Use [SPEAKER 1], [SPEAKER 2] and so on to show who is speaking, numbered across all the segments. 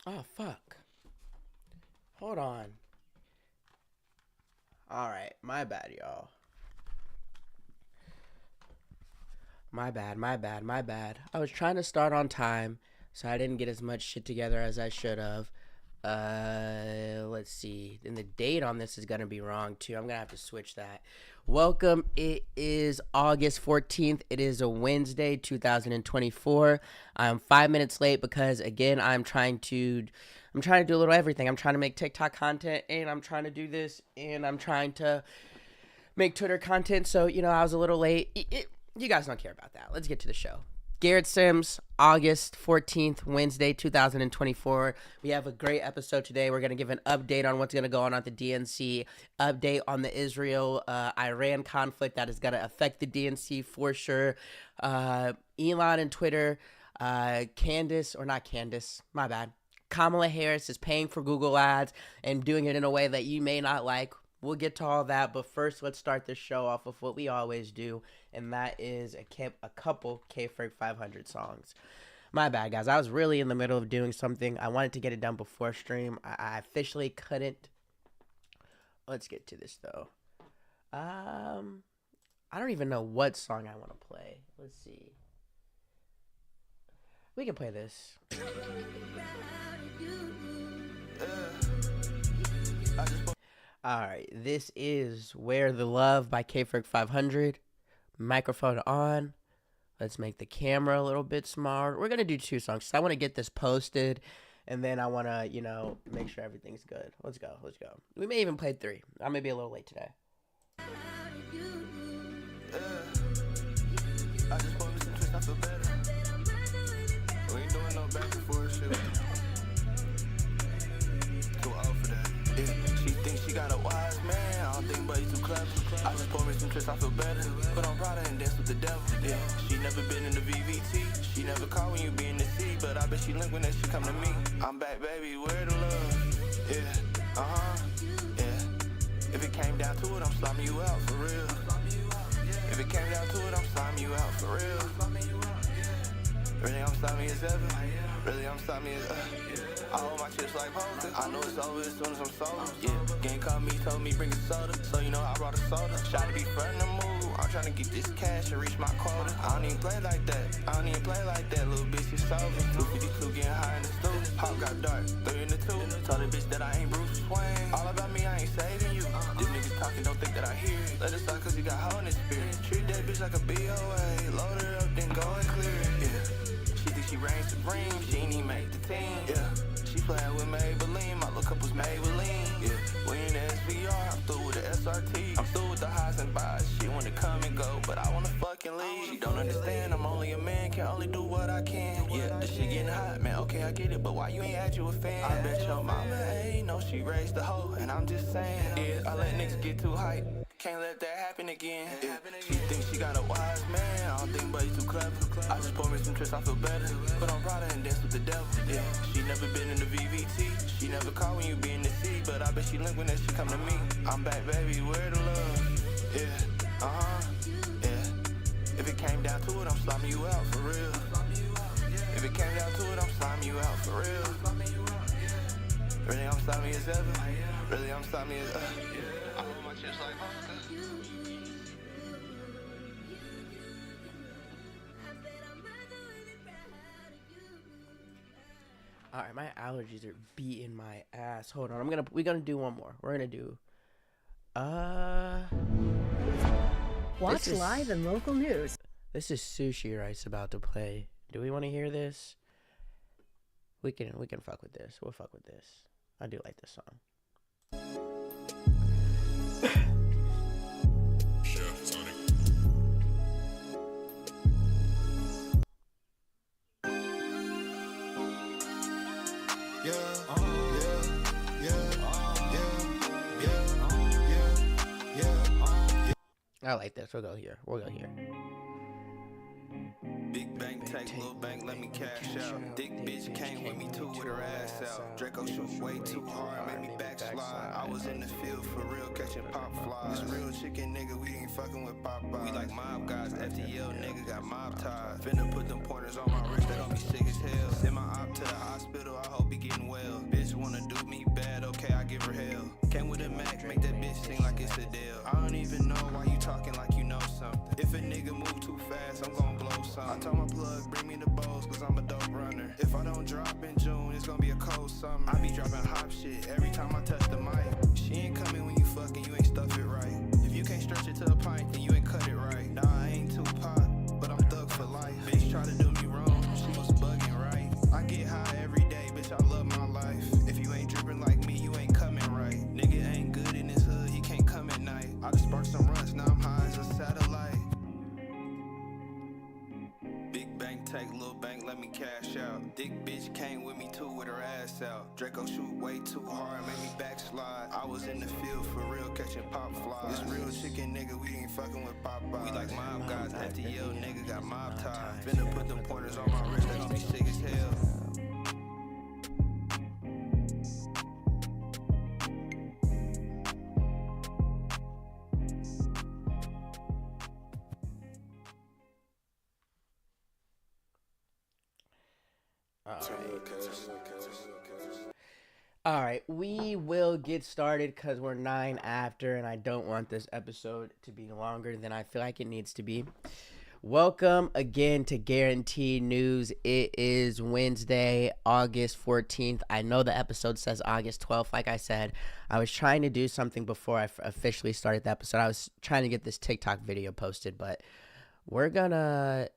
[SPEAKER 1] Oh, fuck. Hold on. Alright, my bad, y'all. My bad. I was trying to start on time, so I didn't get as much shit together as I should have. Let's see. And the date on this is gonna be wrong too. I'm gonna have to switch that. Welcome. It is August 14th. It is a Wednesday, 2024. I'm 5 minutes late because again I'm trying to do a little everything. I'm trying to make TikTok content and I'm trying to do this and I'm trying to make Twitter content. So, I was a little late. You guys don't care about that. Let's get to the show. Garrett Sims, August 14th, Wednesday, 2024. We have a great episode today. We're going to give an update on what's going to go on at the DNC, update on the Israel-Iran conflict that is going to affect the DNC for sure. Elon and Twitter, Kamala Harris is paying for Google Ads and doing it in a way that you may not like. We'll get to all that, but first, let's start this show off with what we always do, and that is a couple K-Ferg 500 songs. My bad, guys. I was really in the middle of doing something. I wanted to get it done before stream. I officially couldn't. Let's get to this, though. I don't even know what song I want to play. Let's see. We can play this. Alright, this is Where the Love by K-Ferg 500. Microphone on. Let's make the camera a little bit smaller. We're going to do two songs. So I want to get this posted, and then I want to, make sure everything's good. Let's go. We may even play three. I may be a little late today. I just want some twist, I feel better. We ain't doing no back and forth shit. Too old for that. Yeah, she thinks she got a wise man. I don't think but he's too clever. I just pour me some tricks, I feel better. Put on Prada and dance with the devil. Yeah, she never been in the VVT. She never called when you be in the sea. But I bet she link when that shit come to me. I'm back, baby, where the love? Yeah, yeah. If it came down to it, I'm slamming you out for real. If it came down to it, I'm slamming you out for real. Really, I'm slimy as ever. Really, I'm slimy as I hold my chips like poker. I know it's over as soon as I'm sober. Yeah, gang called me, told me bring a soda. So I brought a soda. Try to be front the move. I'm trying to get this cash and reach my quota. I don't even play like that. Little bitch, you sober. 252 getting high in the stool. Hop got dark, 3 in the 2. Told the bitch that I ain't Bruce Wayne. All about me, I ain't saving you. These niggas talking, don't think that I hear it. Let it start cause you got hoe in the spirit. Treat that bitch like a BOA. Load her up, then go and clear it. Yeah. She think she reigns supreme, she ain't even make the team. Yeah, she playing with Maybelline, my little cup was Maybelline. Yeah, we in the SVR, I'm through with the SRT. I'm through with the highs and buys. She wanna come and go, but I wanna fucking leave. She don't understand, I'm only a man, can only do what I can. Yeah, the shit getting hot, man. Okay, I get it, but why you ain't at you a fan? I bet your mama ain't know she raised the hoe, and I'm just saying. Yeah, I let niggas get too hype. Can't let that happen again. Yeah. She thinks she got a wise man. I don't think but he's too clever. I just pour me some tricks, I feel better. Put on Prada and dance with the devil. Yeah. She never been in the VVT. She never called when you be in the sea. But I bet she link when that shit come to me. I'm back, baby, where the love? Yeah, yeah. If it came down to it, I'm slamming you out for real. If it came down to it, I'm slamming you out for real. Really, I'm slimy as ever. Really, I'm slimy as I hold my chips like vodka. All right, my allergies are beating my ass. Hold on, we're gonna do one more. We're gonna do,
[SPEAKER 2] Watch live and local news.
[SPEAKER 1] This is Sushi Rice about to play. Do we want to hear this? We can fuck with this. We'll fuck with this. I do like this song. I like this. We'll go here. Big bank take, little bank, let me cash out. Thick bitch came with me too with her ass out. Draco shoot way too hard, made me backslide. I was in the field for real, catching pop flies. This real chicken nigga, we ain't fucking with Popeye. We like mob guys, FTL nigga got mob ties. Finna put them pointers on my wrist, they gon' be sick as hell. Send my op to the hospital, I hope he getting well. Bitch wanna do me bad, okay, I give her hell. Came with a Mac, make that bitch sing like it's Adele. I don't even know why you talking like you know something. If a nigga move too fast, I'm gon' blow something. I told my plug, bring me the bows, cause I'm a dope runner. If I don't drop in June, it's gonna be a cold summer. I be dropping hop shit every time I touch the mic. She ain't coming when you fucking, you ain't stuff it right. If you can't stretch it to a pint, then you ain't cut it right. Nah, I ain't too pot, but I'm thug for life. Bitch try to do me wrong, she was bugging right. I get high every day, bitch, I love my life. If you ain't dripping like me, you ain't coming right. Nigga ain't good in his hood, he can't come at night. I just sparked some runs, now I'm high as a satellite. Big bank take, little bank, let me cash out. Thick bitch came with me too with her ass out. Draco shoot way too hard, made me backslide. I was in the field for real, catching pop flies. This real chicken nigga, we ain't fucking with Popeye. We like mob guys, FTL nigga got mob ties. Finna put them pointers on my wrist, they gon' be sick as hell.
[SPEAKER 3] All right, we will get started because we're 9 after, and I don't want this episode to be longer than I feel like it needs to be. Welcome again to Guaranteed News. It is Wednesday, August 14th. I know the episode says August 12th. Like I said, I was trying to do something before I officially started the episode. I was trying to get this TikTok video posted, but we're gonna,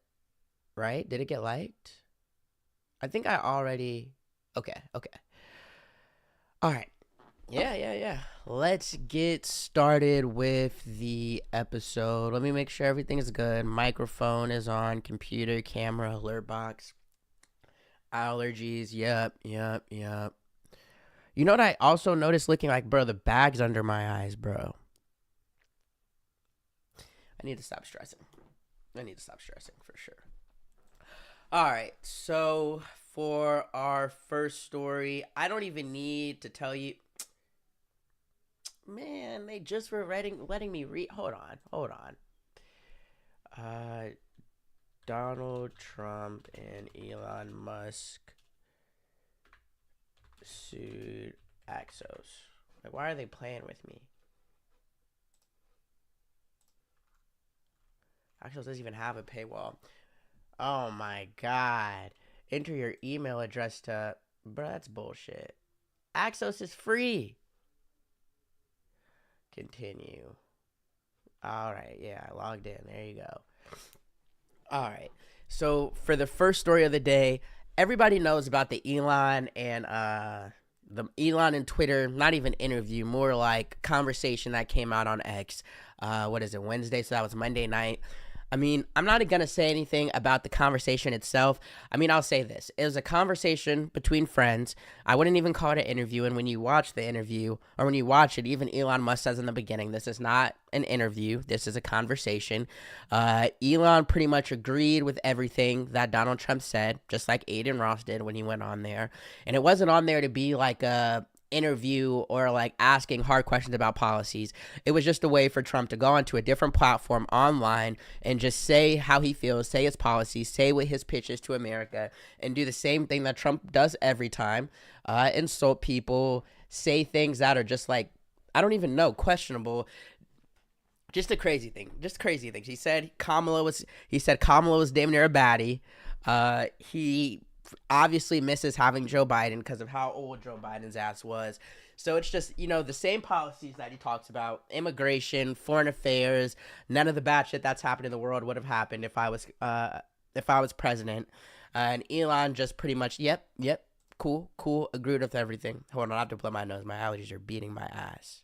[SPEAKER 3] right? Did it get liked? I think I already, okay. All right. Yeah. Let's get started with the episode. Let me make sure everything is good. Microphone is on, computer, camera, alert box. Allergies, yep. You know what I also noticed looking like, bro, the bag's under my eyes, bro. I need to stop stressing for sure. All right, so for our first story, I don't even need to tell you. Man, they just were letting me read. Hold on. Donald Trump and Elon Musk sued Axios. Like, why are they playing with me? Axios doesn't even have a paywall. Oh my God. Enter your email address to... Bro, that's bullshit. Axios is free. Continue. All right. Yeah, I logged in. There you go. All right. So for the first story of the day, everybody knows about the Elon and Twitter, not even interview, more like conversation that came out on X. What is it, Wednesday? So that was Monday night. I mean, I'm not going to say anything about the conversation itself. I mean, I'll say this. It was a conversation between friends. I wouldn't even call it an interview. And when you watch the interview, or when you watch it, even Elon Musk says in the beginning, this is not an interview. This is a conversation. Elon pretty much agreed with everything that Donald Trump said, just like Aiden Ross did when he went on there. And it wasn't on there to be like a interview or like asking hard questions about policies. It was just a way for Trump to go onto a different platform online and just say how he feels, say his policies, say what his pitch is to America, and do the same thing that Trump does every time, insult people, say things that are just like, I don't even know, questionable. Just a crazy thing. He said Kamala was damn near a baddie. He obviously misses having Joe Biden because of how old Joe Biden's ass was. So it's just, the same policies that he talks about: immigration, foreign affairs. None of the bad shit that's happened in the world would have happened if I was president. And Elon just pretty much, yep, cool, agreed with everything. Hold on, I have to blow my nose. My allergies are beating my ass.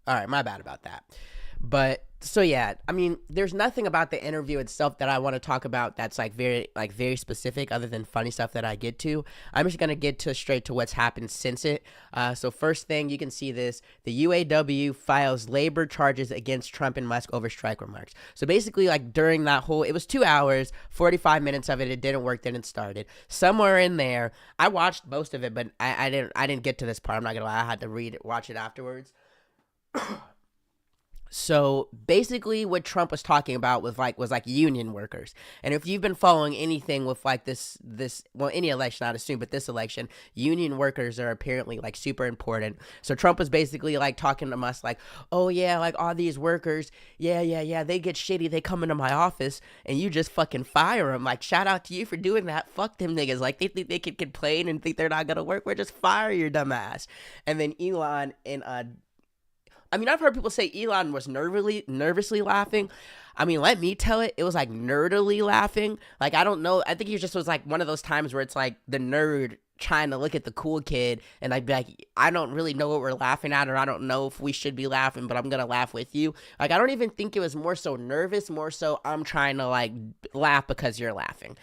[SPEAKER 3] All right, my bad about that. But So yeah, I mean, there's nothing about the interview itself that I want to talk about that's very specific, other than funny stuff that I get to. I'm just gonna get to straight to what's happened since it. So first thing, you can see this: the UAW files labor charges against Trump and Musk over strike remarks. So basically, like during that whole, it was 2 hours, 45 minutes of it. It didn't work. Then it started somewhere in there. I watched most of it, but I didn't get to this part. I'm not gonna lie. I had to watch it afterwards. So basically what Trump was talking about was like union workers. And if you've been following anything with like this well, any election, I'd assume, but this election, union workers are apparently like super important. So Trump was basically like talking to us like, oh yeah, like all these workers, yeah, they get shitty, they come into my office and you just fucking fire them. Like, shout out to you for doing that. Fuck them niggas. Like, they think they can complain and think they're not gonna work. We're just fire your dumb ass. And then Elon and I mean, I've heard people say Elon was nervously laughing. I mean, let me tell it was like nerdily laughing. Like, I don't know. I think he just was like one of those times where it's like the nerd trying to look at the cool kid, and I'd be like, I don't really know what we're laughing at, or I don't know if we should be laughing, but I'm gonna laugh with you. Like, I don't even think it was more so nervous, more so I'm trying to like laugh because you're laughing.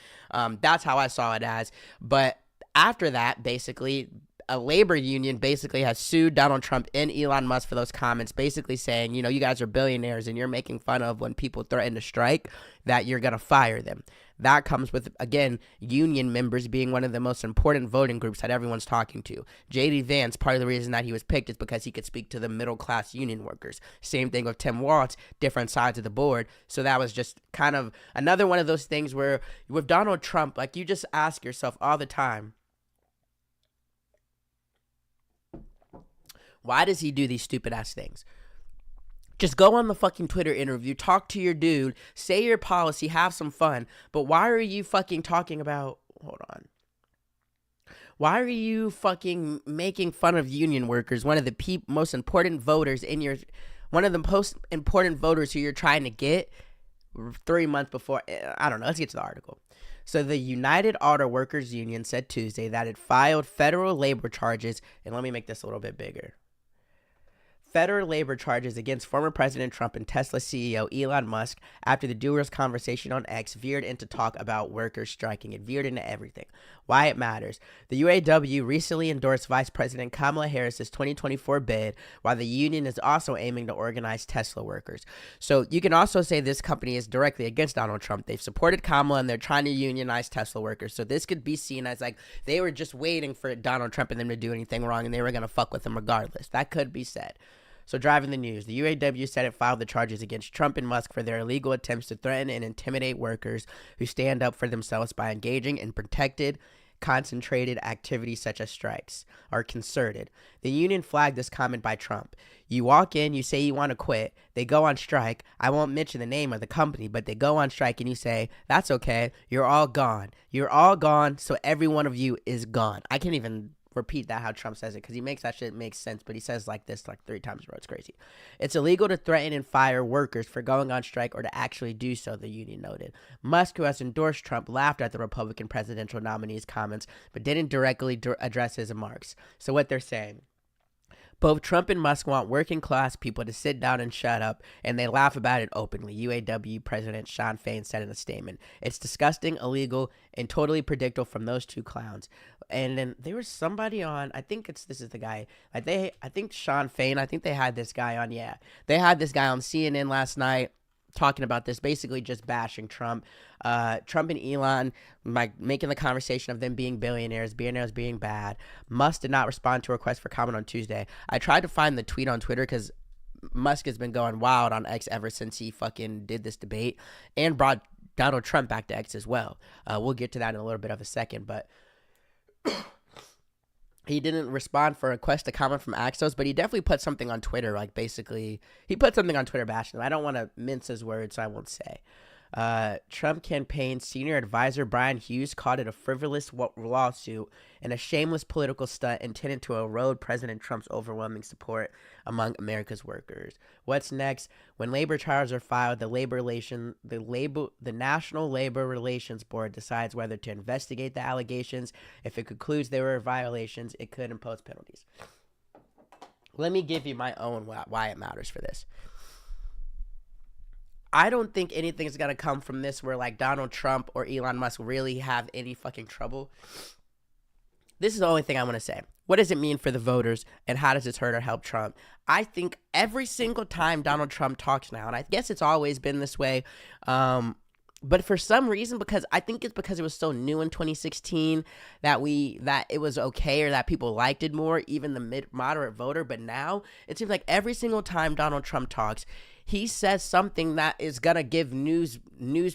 [SPEAKER 3] That's how I saw it as. But after that, basically, a labor union basically has sued Donald Trump and Elon Musk for those comments, basically saying, you know, you guys are billionaires and you're making fun of when people threaten to strike, that you're going to fire them. That comes with, again, union members being one of the most important voting groups that everyone's talking to. J.D. Vance, part of the reason that he was picked is because he could speak to the middle-class union workers. Same thing with Tim Walz, different sides of the board. So that was just kind of another one of those things where with Donald Trump, like, you just ask yourself all the time, why does he do these stupid ass things? Just go on the fucking Twitter interview, talk to your dude, say your policy, have some fun. But why are you fucking talking about, hold on. Why are you fucking making fun of union workers, one of the most important voters one of the most important voters who you're trying to get 3 months before? I don't know. Let's get to the article. So the United Auto Workers Union said Tuesday that it filed federal labor charges, and let me make this a little bit bigger. Federal labor charges against former President Trump and Tesla CEO Elon Musk after the duo's conversation on X veered into talk about workers striking. It veered into everything. Why it matters. The UAW recently endorsed Vice President Kamala Harris's 2024 bid, while the union is also aiming to organize Tesla workers. So you can also say this company is directly against Donald Trump. They've supported Kamala and they're trying to unionize Tesla workers. So this could be seen as like they were just waiting for Donald Trump and them to do anything wrong and they were going to fuck with him regardless. That could be said. So driving the news, the UAW said it filed the charges against Trump and Musk for their illegal attempts to threaten and intimidate workers who stand up for themselves by engaging in protected, concentrated activities such as strikes, or concerted. The union flagged this comment by Trump. You walk in, you say you want to quit, they go on strike. I won't mention the name of the company, but they go on strike and you say, that's okay, you're all gone. You're all gone, so every one of you is gone. I can't even repeat that how Trump says it because he makes that shit make sense, but he says like this like 3 times in a row. It's crazy. It's illegal to threaten and fire workers for going on strike or to actually do so, the union noted. Musk, who has endorsed Trump, laughed at the Republican presidential nominee's comments, but didn't directly address his remarks. So what they're saying, both Trump and Musk want working class people to sit down and shut up, and they laugh about it openly, UAW President Shawn Fain said in a statement. It's disgusting, illegal, and totally predictable from those two clowns. And then there was somebody on, this is the guy, I think Shawn Fain, I think they had this guy on, yeah. They had this guy on CNN last night talking about this, basically just bashing Trump. Trump and Elon, like, making the conversation of them being billionaires being bad. Musk did not respond to a request for comment on Tuesday. I tried to find the tweet on Twitter because Musk has been going wild on X ever since he fucking did this debate and brought Donald Trump back to X as well. We'll get to that in a little bit of a second, but he didn't respond for a request to comment from Axios, but he definitely put something on Twitter, like basically, he put something on Twitter bashing him. I don't want to mince his words, so I won't say. Trump campaign senior advisor Brian Hughes called it a frivolous lawsuit and a shameless political stunt intended to erode President Trump's overwhelming support among America's workers. What's next? When labor charges are filed, the National Labor Relations Board decides whether to investigate the allegations. If it concludes there were violations, it could impose penalties. Let me give you my own why it matters for this. I don't think anything's gonna come from this where like Donald Trump or Elon Musk really have any fucking trouble. This is the only thing I want to say. What does it mean for the voters, and how does this hurt or help Trump? I think every single time Donald Trump talks now, and I guess it's always been this way, but for some reason, because I think it's because it was so new in 2016 that it was okay, or that people liked it more, even the moderate voter. But now it seems like every single time Donald Trump talks, he says something that is gonna give news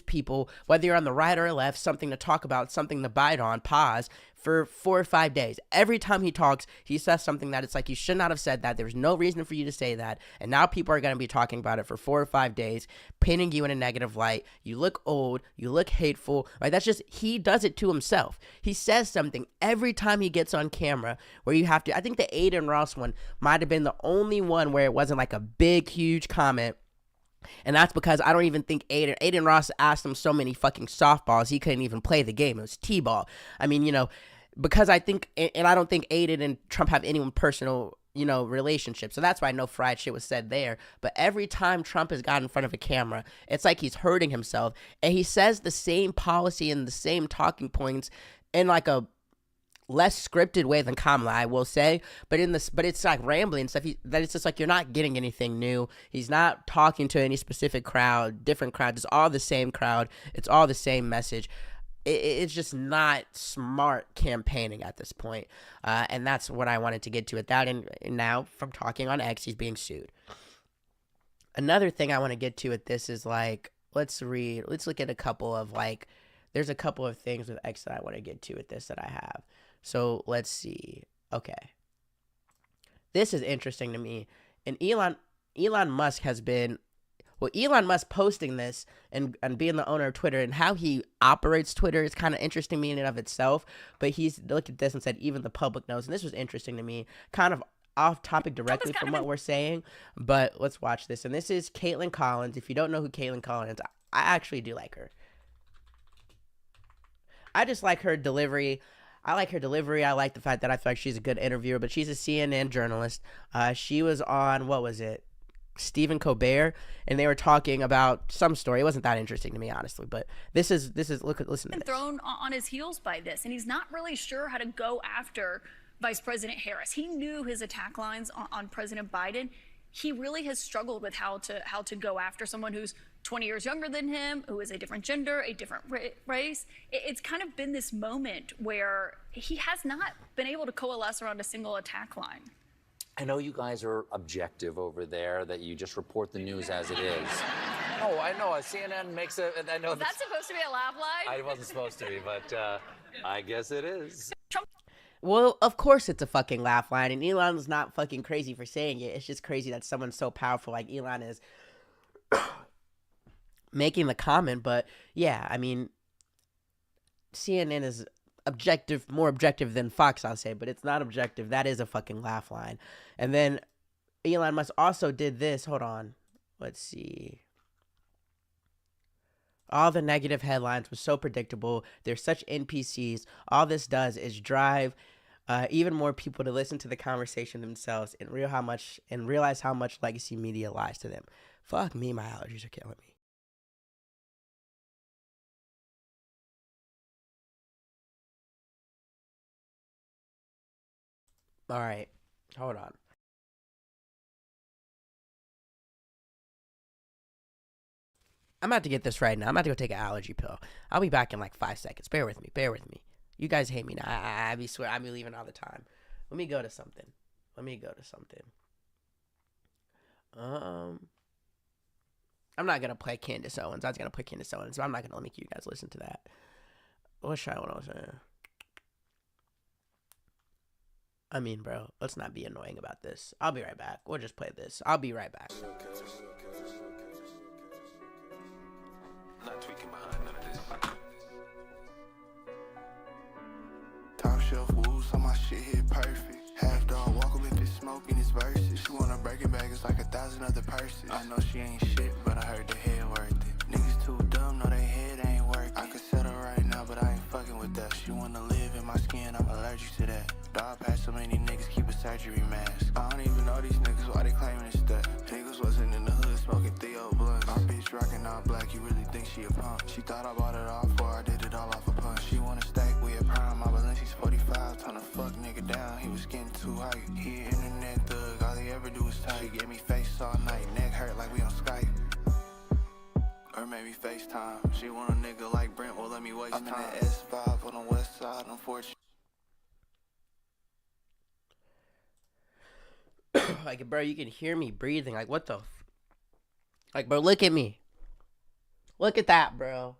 [SPEAKER 3] people, whether you're on the right or left, something to talk about, something to bite on, pause for 4 or 5 days. Every time he talks, he says something that it's like, you should not have said that. There's no reason for you to say that. And now people are gonna be talking about it for 4 or 5 days, painting you in a negative light. You look old. You look hateful. Like, that's just, he does it to himself. He says something every time he gets on camera where you have to. I think the Aiden Ross one might have been the only one where it wasn't like a big, huge comment. And that's because I don't even think Aiden Ross asked him so many fucking softballs he couldn't even play the game. It was T-ball. I mean, because I think, and I don't think Aiden and Trump have any personal, relationship. So that's why no fried shit was said there. But every time Trump has got in front of a camera, it's like he's hurting himself. And he says the same policy and the same talking points in like a less scripted way than Kamala, I will say, but it's like rambling and stuff. That it's just like you're not getting anything new. He's not talking to any specific crowd, different crowd. It's all the same crowd. It's all the same message. It's just not smart campaigning at this point, and that's what I wanted to get to at that. And now, from talking on X, he's being sued. Another thing I want to get to at this is like, let's look at a couple of like, there's a couple of things with X that I want to get to at this that I have. So let's see. Okay. This is interesting to me. And Elon Musk has been, Elon Musk posting this and being the owner of Twitter and how he operates Twitter is kind of interesting to me in and of itself. But he's looked at this and said, even the public knows. And this was interesting to me, kind of off topic directly from what we're saying. But let's watch this. And this is Caitlin Collins. If you don't know who Caitlin Collins is, I actually do like her. I just like her delivery. I like the fact that I feel like she's a good interviewer, but she's a CNN journalist. She was on, what was it? Stephen Colbert, and they were talking about some story. It wasn't that interesting to me, honestly, but this is listen to this.
[SPEAKER 4] Thrown on his heels by this, and he's not really sure how to go after Vice President Harris. He knew his attack lines on President Biden. He really has struggled with how to go after someone who's 20 years younger than him, who is a different gender, a different race. It's kind of been this moment where he has not been able to coalesce around a single attack line.
[SPEAKER 5] I know you guys are objective over there, that you just report the news as it is. No, I know. CNN makes a... I know
[SPEAKER 4] that's supposed to be a laugh line?
[SPEAKER 5] I wasn't supposed to be, but I guess it is.
[SPEAKER 3] Well, of course it's a fucking laugh line, and Elon's not fucking crazy for saying it. It's just crazy that someone so powerful like Elon is making the comment. But yeah, I mean, CNN is objective, more objective than Fox, I'll say, but it's not objective. That is a fucking laugh line. And then Elon Musk also did this. Hold on. Let's see. All the negative headlines were so predictable. They're such NPCs. All this does is drive even more people to listen to the conversation themselves and realize how much legacy media lies to them. Fuck me, my allergies are killing me. All right, hold on. I'm about to get this right now. I'm about to go take an allergy pill. I'll be back in like 5 seconds. Bear with me. You guys hate me now. I be leaving all the time. Let me go to something. I'm not gonna play Candace Owens. I was gonna play Candace Owens, so I'm not gonna make you guys listen to that. Let's try what I was saying. I mean, bro, let's not be annoying about this. I'll be right back. We'll just play this. I'll be right back.
[SPEAKER 1] Not tweaking behind none of this. Top shelf woos, so my shit hit perfect. Half dog walk up with this smoke in his verses. She wanna break it back, it's like 1,000 other purses. I know she ain't shit, but I heard the head worth it. Niggas too dumb, know they head ain't working. I could settle right now, but I ain't fucking with that. She wanna live in my skin, I'm allergic to that. Dog past so many niggas keep a surgery mask. I don't even know these niggas, why they claiming it's that. Niggas wasn't in the hood smoking Theo blunts. My bitch bitch rockin' all black, you really think she a punk. She thought I bought it all for I did it all off a punch. She wanna stack, we at prime, my Balenci's 45. Tryna fuck nigga down, he was getting too hype. He an internet thug, all he ever do is type. She gave me face all night, neck hurt like we on Skype. Or maybe FaceTime. She want a nigga like Brent, well let me waste time. I'm in the S5 on the west side, unfortunately.
[SPEAKER 3] Like, bro, you can hear me breathing. Like, what the like, bro, look at me. Look at that, bro.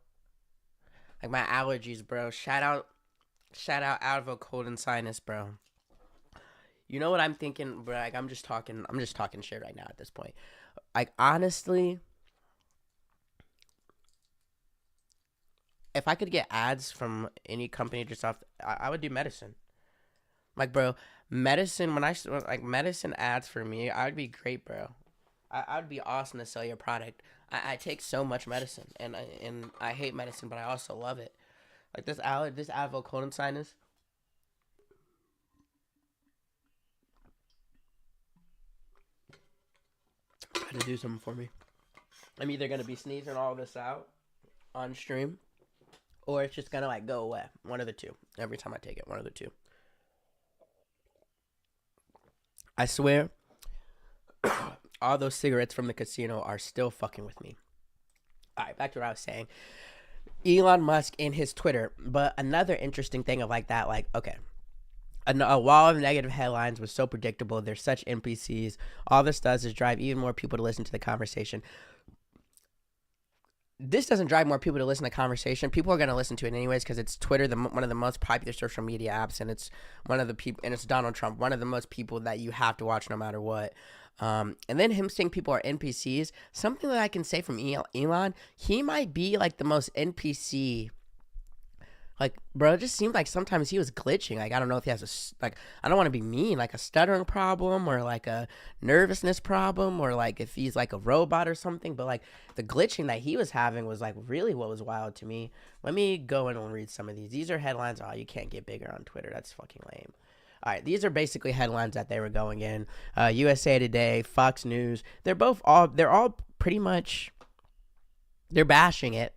[SPEAKER 3] Like, my allergies, bro. Shout out out of a cold and sinus, bro. You know what I'm thinking, bro? Like, I'm just talking shit right now at this point. Like, honestly, if I could get ads from any company just off, I would do medicine. Like, bro, medicine, medicine ads for me, I would be great, bro. I would be awesome to sell your product. I take so much medicine, and I hate medicine, but I also love it. Like, this Advil cold and sinus. Try to do something for me. I'm either going to be sneezing all this out on stream, or it's just going to, like, go away. One of the two. Every time I take it, one of the two. I swear, all those cigarettes from the casino are still fucking with me. All right, back to what I was saying. Elon Musk and his Twitter. But another interesting thing of like that, like, okay. A wall of negative headlines was so predictable. They're such NPCs. All this does is drive even more people to listen to the conversation. This doesn't drive more people to listen to conversation. People are going to listen to it anyways because it's Twitter, one of the most popular social media apps, and it's one of the people, and it's Donald Trump, one of the most people that you have to watch no matter what. And then him saying people are NPCs, something that I can say from Elon, he might be like the most NPC. Like, bro, it just seemed like sometimes he was glitching. Like, I don't know if he has I don't want to be mean, like a stuttering problem or like a nervousness problem or like if he's like a robot or something. But like the glitching that he was having was like really what was wild to me. Let me go in and read some of these. These are headlines. Oh, you can't get bigger on Twitter. That's fucking lame. All right, these are basically headlines that they were going in. USA Today, Fox News. They're all pretty much, they're bashing it.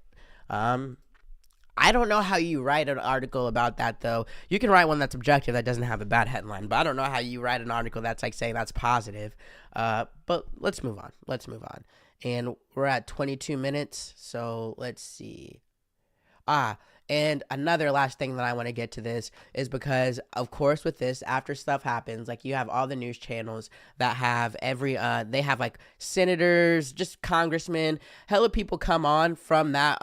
[SPEAKER 3] I don't know how you write an article about that, though. You can write one that's objective that doesn't have a bad headline, but I don't know how you write an article that's like saying that's positive. But let's move on. And we're at 22 minutes, so let's see. And another last thing that I want to get to this is because, of course, with this, after stuff happens, like you have all the news channels that have they have like senators, just congressmen, hella people come on from that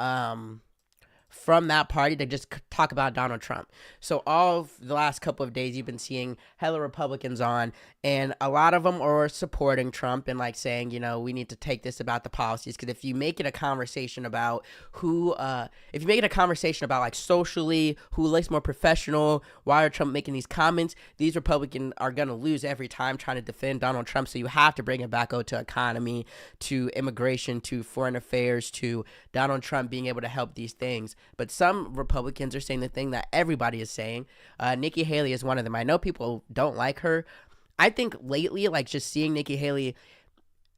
[SPEAKER 3] party to just talk about Donald Trump. So all of the last couple of days, you've been seeing hella Republicans on, and a lot of them are supporting Trump and like saying, you know, we need to take this about the policies. Because if you make it a conversation about like socially, who looks more professional, why are Trump making these comments, these Republicans are going to lose every time trying to defend Donald Trump. So you have to bring it back out to economy, to immigration, to foreign affairs, to Donald Trump being able to help these things. But some Republicans are saying the thing that everybody is saying. Nikki Haley is one of them. I know people don't like her. I think lately, like just seeing Nikki Haley,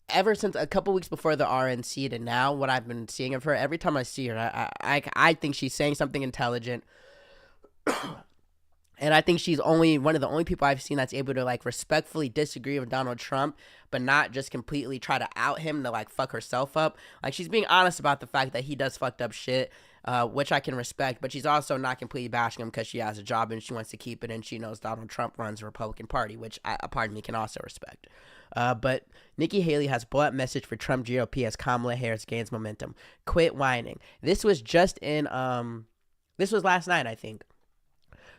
[SPEAKER 3] ever since a couple weeks before the RNC to now, what I've been seeing of her, every time I see her, I think she's saying something intelligent. And I think she's one of the only people I've seen that's able to like respectfully disagree with Donald Trump, but not just completely try to out him to like fuck herself up. Like she's being honest about the fact that he does fucked up shit, which I can respect, but she's also not completely bashing him because she has a job and she wants to keep it, and she knows Donald Trump runs the Republican Party, which pardon me, can also respect. But Nikki Haley has blunt message for Trump GOP as Kamala Harris gains momentum. Quit whining. This was last night, I think.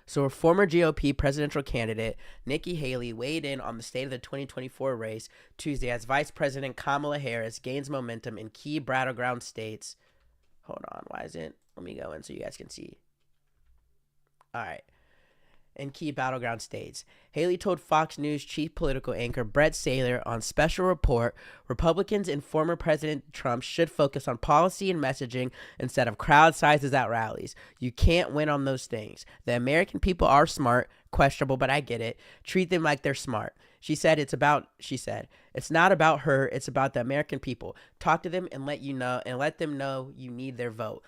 [SPEAKER 3] So a former GOP presidential candidate, Nikki Haley, weighed in on the state of the 2024 race Tuesday as Vice President Kamala Harris gains momentum in key battleground states. Hold on, why is it? Let me go in so you guys can see. All right. In key battleground states. Haley told Fox News chief political anchor Brett Saylor on Special Report, Republicans and former President Trump should focus on policy and messaging instead of crowd sizes at rallies. You can't win on those things. The American people are smart, questionable, but I get it. Treat them like they're smart. She said, it's not about her. It's about the American people. Talk to them and let them know you need their vote.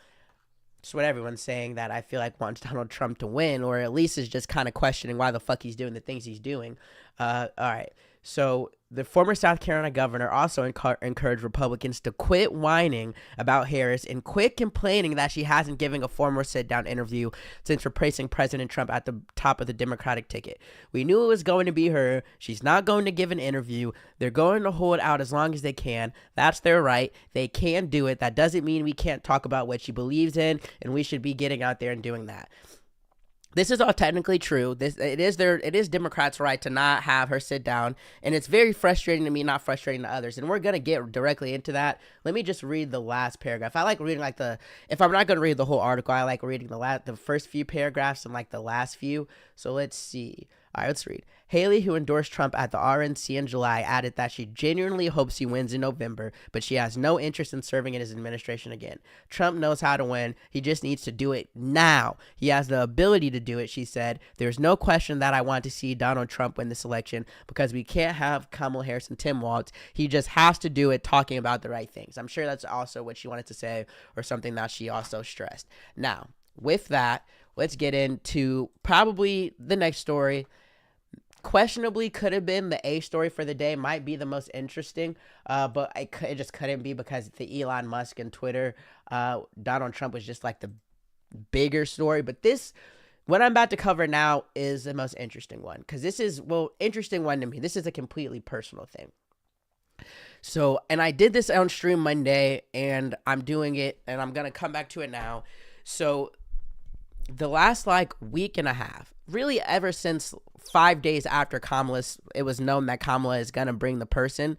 [SPEAKER 3] It's what everyone's saying that I feel like wants Donald Trump to win, or at least is just kind of questioning why the fuck he's doing the things he's doing. All right. So the former South Carolina governor also encouraged Republicans to quit whining about Harris and quit complaining that she hasn't given a formal sit-down interview since replacing President Trump at the top of the Democratic ticket. We knew it was going to be her. She's not going to give an interview. They're going to hold out as long as they can. That's their right. They can do it. That doesn't mean we can't talk about what she believes in, and we should be getting out there and doing that. This is all technically true. It is Democrats' right to not have her sit down, and it's very frustrating to me, not frustrating to others. And we're gonna get directly into that. Let me just read the last paragraph. I like reading if I'm not gonna read the whole article, I like reading the first few paragraphs and like the last few. So let's see. All right, let's read. Haley, who endorsed Trump at the RNC in July, added that she genuinely hopes he wins in November, but she has no interest in serving in his administration again. Trump knows how to win. He just needs to do it now. He has the ability to do it, she said. There's no question that I want to see Donald Trump win this election because we can't have Kamala Harris and Tim Walz. He just has to do it talking about the right things. I'm sure that's also what she wanted to say, or something that she also stressed. Now, with that, let's get into probably the next story. Questionably could have been the A story for the day, might be the most interesting, but it just couldn't be because the Elon Musk and Twitter, Donald Trump was just like the bigger story. But what I'm about to cover now is the most interesting one, because interesting one to me. This is a completely personal thing. So, and I did this on stream Monday, and I'm doing it, and I'm going to come back to it now. So the last week and a half, really ever since 5 days after it was known that Kamala is going to bring the person,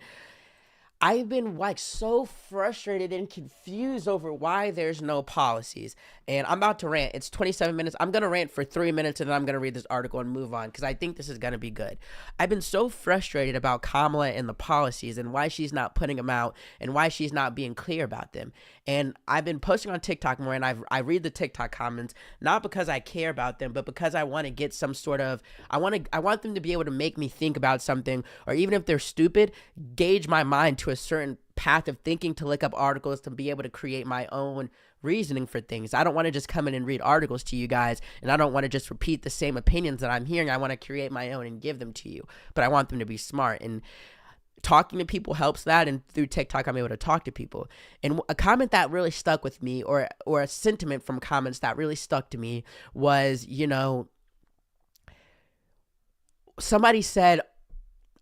[SPEAKER 3] I've been so frustrated and confused over why there's no policies. And I'm about to rant. It's 27 minutes. I'm going to rant for 3 minutes, and then I'm going to read this article and move on, because I think this is going to be good. I've been so frustrated about Kamala and the policies and why she's not putting them out and why she's not being clear about them. And I've been posting on TikTok more, and I read the TikTok comments, not because I care about them, but because I want to get some sort of, I want them to be able to make me think about something, or even if they're stupid, gauge my mind to a certain path of thinking, to look up articles, to be able to create my own reasoning for things. I don't want to just come in and read articles to you guys, and I don't want to just repeat the same opinions that I'm hearing. I want to create my own and give them to you, but I want them to be smart. And talking to people helps that, and through TikTok I'm able to talk to people. And a comment that really stuck with me, or a sentiment from comments that really stuck to me, was, somebody said,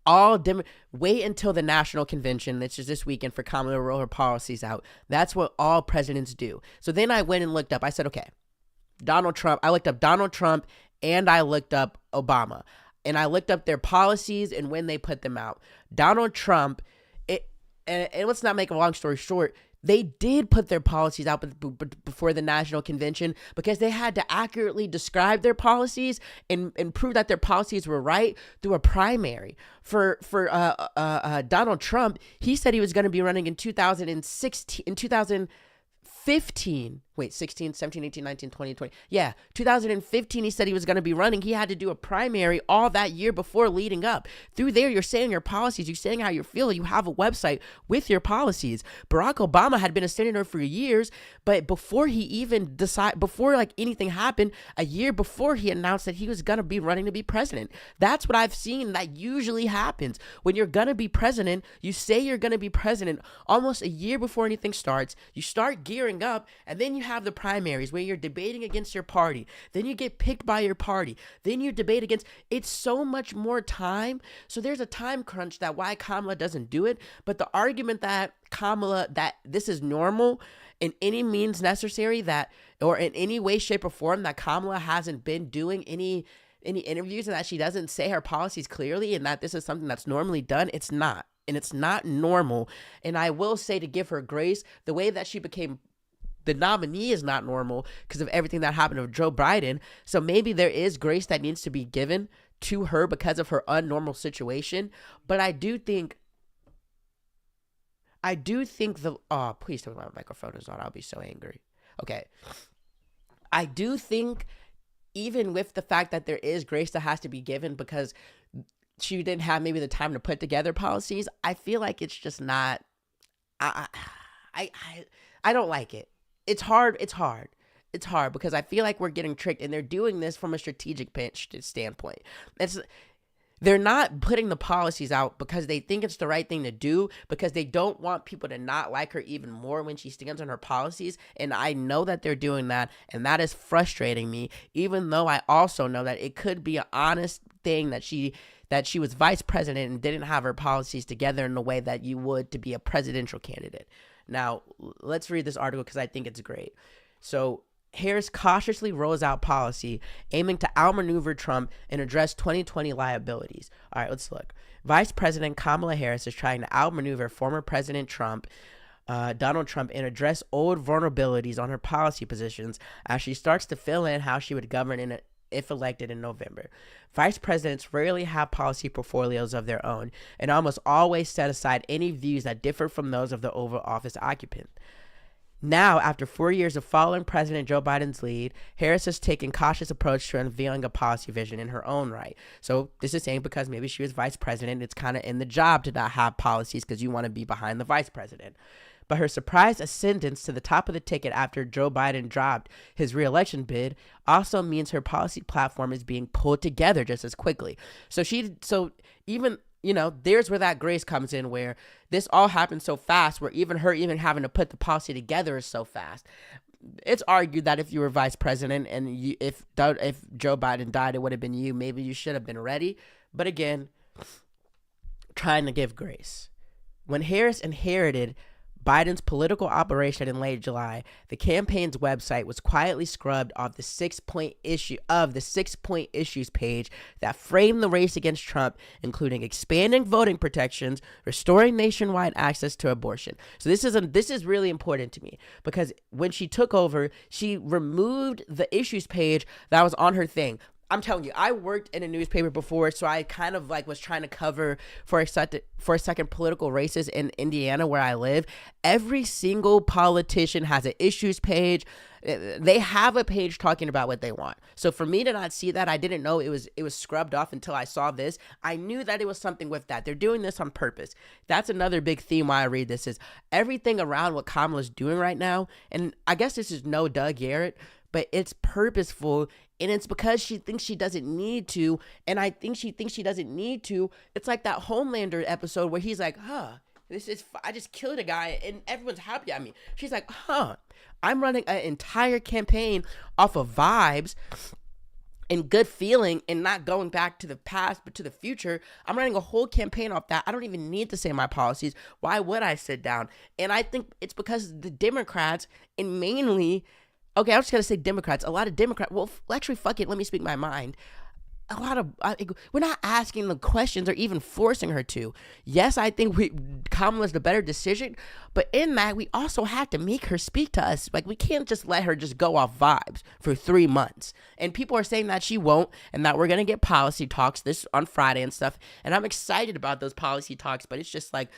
[SPEAKER 3] wait until the national convention, which is this weekend, for Kamala to roll her policies out. That's what all presidents do. So then I went and looked up. I said, okay, Donald Trump. I looked up Donald Trump, and I looked up Obama, and I looked up their policies and when they put them out. Donald Trump, and let's not make a long story short, they did put their policies out before the national convention, because they had to accurately describe their policies and prove that their policies were right through a primary. For Donald Trump, he said he was going to be running in 2015, 16, 17, 18, 19, 20, 20. Yeah, 2015, he said he was going to be running. He had to do a primary all that year before leading up. Through there, you're saying your policies. You're saying how you feel. You have a website with your policies. Barack Obama had been a senator for years, but before he even before anything happened, a year before, he announced that he was going to be running to be president. That's what I've seen that usually happens. When you're going to be president, you say you're going to be president almost a year before anything starts. You start gearing up, and then you have the primaries where you're debating against your party. Then you get picked by your party. Then you debate against. It's so much more time. So there's a time crunch that why Kamala doesn't do it. But the argument that that this is normal in any means necessary, or in any way, shape, or form, that Kamala hasn't been doing any interviews, and that she doesn't say her policies clearly, and that this is something that's normally done, it's not. And it's not normal. And I will say, to give her grace, the way that she became the nominee is not normal because of everything that happened with Joe Biden. So maybe there is grace that needs to be given to her because of her unnormal situation. But I do think please tell me my microphone is on. I'll be so angry. Okay. I do think, even with the fact that there is grace that has to be given, because she didn't have maybe the time to put together policies. I feel like it's just not. I don't like it. It's hard. It's hard because I feel like we're getting tricked, and they're doing this from a strategic pitch standpoint. They're not putting the policies out because they think it's the right thing to do, because they don't want people to not like her even more when she stands on her policies. And I know that they're doing that, and that is frustrating me, even though I also know that it could be an honest thing that she was vice president and didn't have her policies together in the way that you would to be a presidential candidate. Now, let's read this article because I think it's great. So, Harris cautiously rolls out policy aiming to outmaneuver Trump and address 2020 liabilities. All right, let's look. Vice President Kamala Harris is trying to outmaneuver former President Donald Trump, and address old vulnerabilities on her policy positions as she starts to fill in how she would govern if elected in November. Vice presidents rarely have policy portfolios of their own and almost always set aside any views that differ from those of the Oval Office occupant. Now, after 4 years of following President Joe Biden's lead, Harris has taken a cautious approach to unveiling a policy vision in her own right. So this is saying because maybe she was vice president, it's kind of in the job to not have policies because you want to be behind the vice president. But her surprise ascendance to the top of the ticket after Joe Biden dropped his re-election bid also means her policy platform is being pulled together just as quickly. So even there's where that grace comes in, where this all happened so fast, where even having to put the policy together is so fast. It's argued that if you were vice president and if Joe Biden died, it would have been you. Maybe you should have been ready. But again, trying to give grace. When Harris inherited Biden's political operation in late July, the campaign's website was quietly scrubbed off the 6-point issues page that framed the race against Trump, including expanding voting protections, restoring nationwide access to abortion. So this is really important to me, because when she took over, she removed the issues page that was on her thing. I'm telling you, I worked in a newspaper before, so I kind of was trying to cover for a second political races in Indiana where I live. Every single politician has an issues page. They have a page talking about what they want. So for me to not see that, I didn't know it was scrubbed off until I saw this. I knew that it was something with that. They're doing this on purpose. That's another big theme why I read this, is everything around what Kamala's doing right now. And I guess this is no Doug Garrett, but it's purposeful, and it's because she thinks she doesn't need to, and I think she thinks she doesn't need to. It's like that Homelander episode where he's like, I just killed a guy, and everyone's happy at me. She's like, I'm running an entire campaign off of vibes and good feeling and not going back to the past but to the future. I'm running a whole campaign off that. I don't even need to say my policies. Why would I sit down? And I think it's because the Democrats, and mainly... Okay, I'm just going to say Democrats. A lot of Democrats, well, actually, fuck it, let me speak my mind. We're not asking the questions or even forcing her to. Yes, I think Kamala's the better decision, but in that, we also have to make her speak to us. Like, we can't just let her just go off vibes for 3 months. And people are saying that she won't, and that we're going to get policy talks this on Friday and stuff. And I'm excited about those policy talks, but it's just like,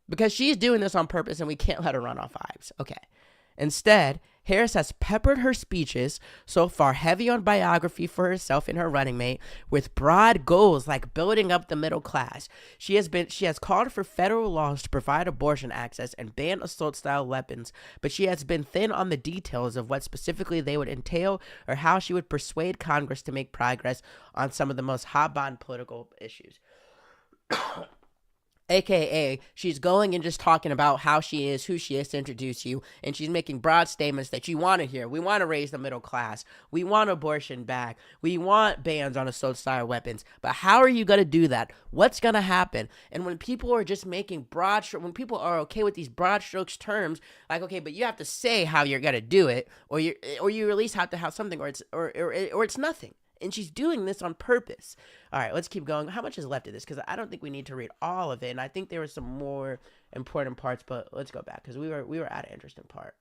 [SPEAKER 3] because she's doing this on purpose and we can't let her run off vibes. Okay. Instead, Harris has peppered her speeches, so far heavy on biography for herself and her running mate, with broad goals like building up the middle class. She has called for federal laws to provide abortion access and ban assault-style weapons, but she has been thin on the details of what specifically they would entail or how she would persuade Congress to make progress on some of the most hot-button political issues. AKA, she's going and just talking about how she is, who she is to introduce you, and she's making broad statements that you want to hear. We want to raise the middle class. We want abortion back. We want bans on assault-style weapons. But how are you going to do that? What's going to happen? And when people are just making when people are okay with these broad strokes terms, like, okay, but you have to say how you're going to do it, or you at least have to have something, or it's nothing. And she's doing this on purpose. All right, let's keep going. How much is left of this? Because I don't think we need to read all of it. And I think there were some more important parts, but let's go back because we were at an interesting part.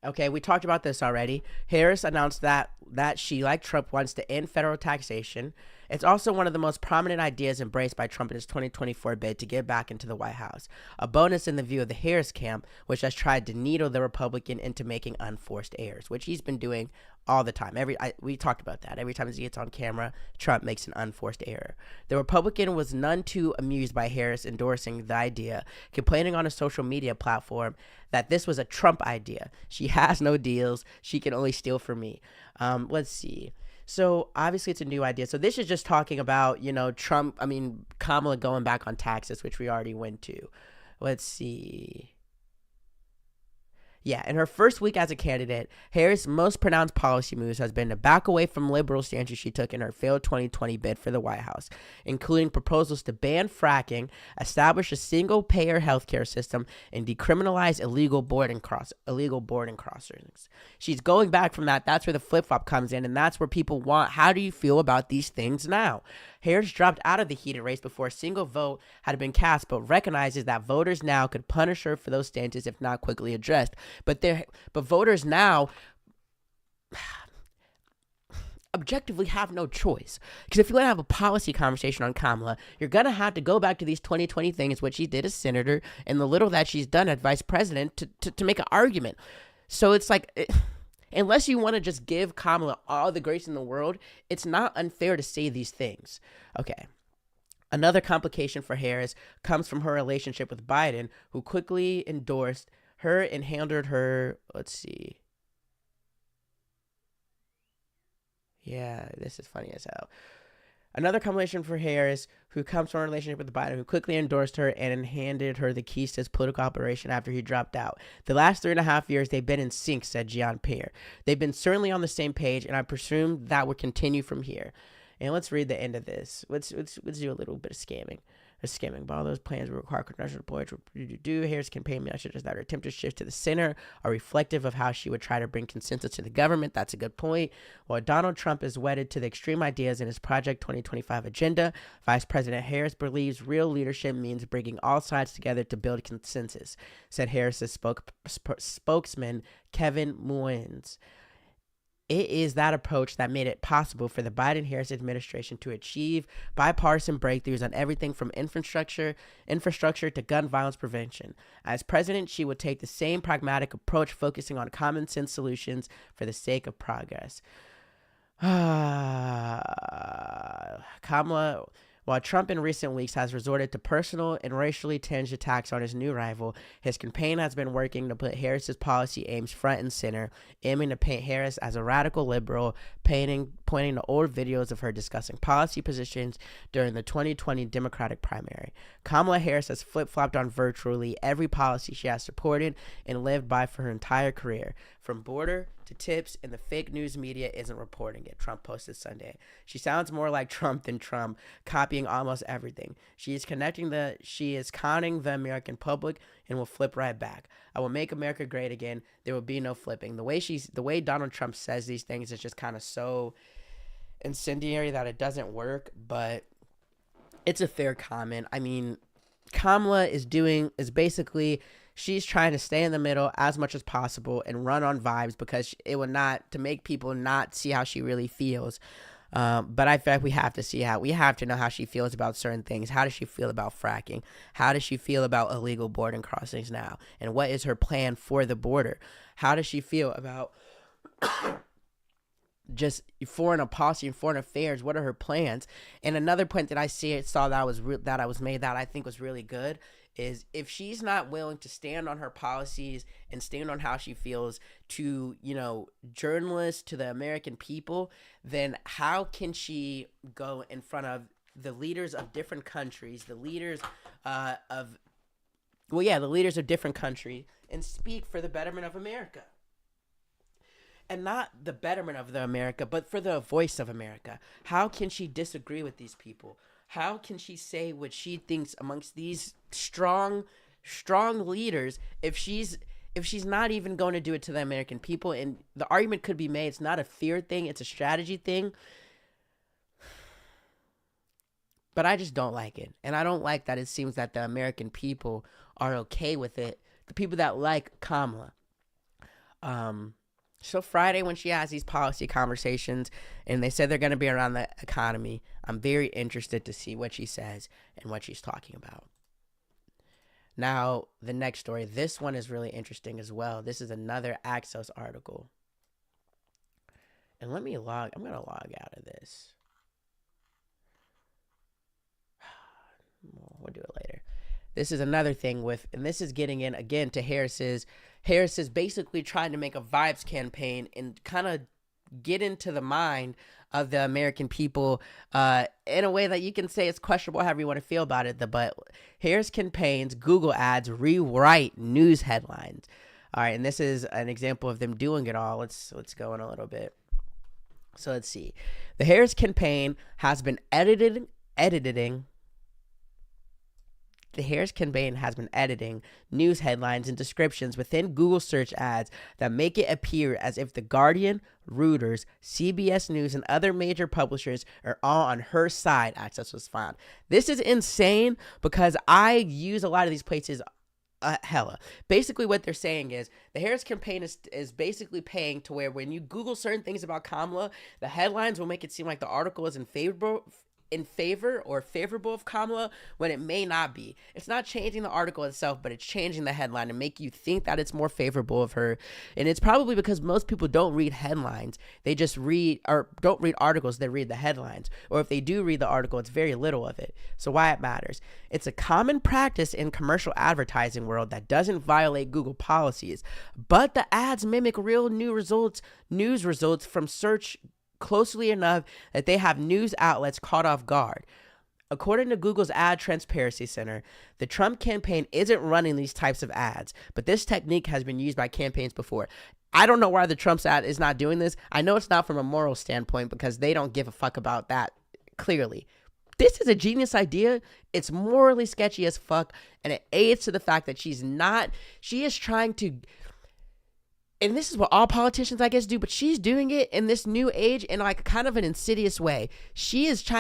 [SPEAKER 3] Okay, we talked about this already. Harris announced that she, like Trump, wants to end federal taxation. It's also one of the most prominent ideas embraced by Trump in his 2024 bid to get back into the White House. A bonus in the view of the Harris camp, which has tried to needle the Republican into making unforced errors, which he's been doing all the time. We talked about that. Every time he gets on camera, Trump makes an unforced error. The Republican was none too amused by Harris endorsing the idea, complaining on a social media platform that this was a Trump idea. She has no deals. She can only steal from me. Let's see. So obviously it's a new idea. So this is just talking about, Kamala going back on taxes, which we already went to. Let's see. Yeah, in her first week as a candidate, Harris' most pronounced policy moves has been to back away from liberal stances she took in her failed 2020 bid for the White House, including proposals to ban fracking, establish a single-payer healthcare system, and decriminalize illegal boarding crossings. She's going back from that. That's where the flip-flop comes in, and that's where people want, how do you feel about these things now? Harris dropped out of the heated race before a single vote had been cast, but recognizes that voters now could punish her for those stances if not quickly addressed. But voters now objectively have no choice. Because if you want to have a policy conversation on Kamala, you're going to have to go back to these 2020 things, what she did as senator, and the little that she's done as vice president to make an argument. So it's like... Unless you want to just give Kamala all the grace in the world, it's not unfair to say these things. Okay. Another complication for Harris comes from her relationship with Biden, who quickly endorsed her and handed her, let's see. Yeah, this is funny as hell. Another complication for Harris, who comes from a relationship with Biden, who quickly endorsed her and handed her the keys to his political operation after he dropped out. The last 3.5 years, they've been in sync, said Jean Pierre. They've been certainly on the same page, and I presume that would continue from here. And let's read the end of this. Let's do a little bit of scamming. But all those plans will require congressional employees to do. Harris' campaign messages that are attempted to shift to the center are reflective of how she would try to bring consensus to the government. That's a good point. While Donald Trump is wedded to the extreme ideas in his Project 2025 agenda, Vice President Harris believes real leadership means bringing all sides together to build consensus, said Harris's spokesman Kevin Muenz. It is that approach that made it possible for the Biden-Harris administration to achieve bipartisan breakthroughs on everything from infrastructure to gun violence prevention. As president, she would take the same pragmatic approach, focusing on common sense solutions for the sake of progress. Kamala, while Trump in recent weeks has resorted to personal and racially tinged attacks on his new rival, his campaign has been working to put Harris's policy aims front and center, aiming to paint Harris as a radical liberal, pointing to old videos of her discussing policy positions during the 2020 Democratic primary. Kamala Harris has flip-flopped on virtually every policy she has supported and lived by for her entire career, from border to tips, and the fake news media isn't reporting it, Trump posted Sunday. She sounds more like Trump than Trump, copying almost everything. She is conning the American public and will flip right back. I will make America great again. There will be no flipping. The way Donald Trump says these things is just kind of so incendiary that it doesn't work, but it's a fair comment. I mean, Kamala is basically, she's trying to stay in the middle as much as possible and run on vibes, because it will not, to make people not see how she really feels. But I feel like we have to know how she feels about certain things. How does she feel about fracking? How does she feel about illegal boarding crossings now? And what is her plan for the border? How does she feel about just foreign policy and foreign affairs? What are her plans? And another point that I saw that I think was really good is, if she's not willing to stand on her policies and stand on how she feels to, journalists, to the American people, then how can she go in front of the leaders of different countries, the leaders of different countries, and speak for the betterment of America? And not the betterment of America, but for the voice of America. How can she disagree with these people? How can she say what she thinks amongst these strong leaders if she's not even going to do it to the American people? And the argument could be made, it's not a fear thing, it's a strategy thing. But I just don't like it. And I don't like that it seems that the American people are okay with it. The people that like Kamala. So Friday, when she has these policy conversations and they said they're going to be around the economy, I'm very interested to see what she says and what she's talking about. Now, the next story, this one is really interesting as well. This is another Axios article. And I'm going to log out of this. We'll do it later. This is another thing and this is getting in again to Harris is basically trying to make a vibes campaign and kind of get into the mind of the American people in a way that you can say it's questionable however you want to feel about it. But Harris campaigns Google ads rewrite news headlines. All right, and this is an example of them doing it all. Let's go in a little bit. So let's see. The Harris campaign has been editing news headlines and descriptions within Google search ads that make it appear as if The Guardian, Reuters, CBS News, and other major publishers are all on her side, Axios was found. This is insane because I use a lot of these places hella. Basically what they're saying is the Harris campaign is basically paying to where when you Google certain things about Kamala, the headlines will make it seem like the article is in favor or favorable of Kamala when it may not be. It's not changing the article itself, but it's changing the headline to make you think that it's more favorable of her. And it's probably because most people don't read headlines. They just don't read articles, they read the headlines. Or if they do read the article, it's very little of it. So why it matters. It's a common practice in commercial advertising world that doesn't violate Google policies, but the ads mimic real news results from search closely enough that they have news outlets caught off guard. According to Google's Ad Transparency Center, the Trump campaign isn't running these types of ads, but this technique has been used by campaigns before. I don't know why the Trump's ad is not doing this. I know it's not from a moral standpoint because they don't give a fuck about that, clearly. This is a genius idea. It's morally sketchy as fuck, and it aids to the fact that she is trying to, and this is what all politicians, I guess, do, but she's doing it in this new age in like kind of an insidious way. She's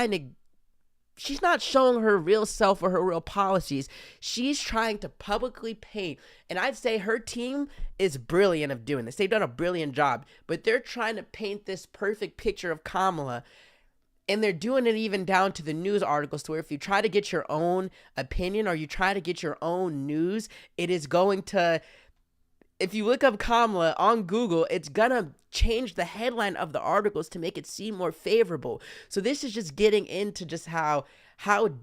[SPEAKER 3] not showing her real self or her real policies. She's trying to publicly paint, and I'd say her team is brilliant of doing this. They've done a brilliant job, but they're trying to paint this perfect picture of Kamala, and they're doing it even down to the news articles to where if you try to get your own opinion or you try to get your own news, it is going to, if you look up Kamala on Google, it's gonna change the headline of the articles to make it seem more favorable. So this is just getting into just how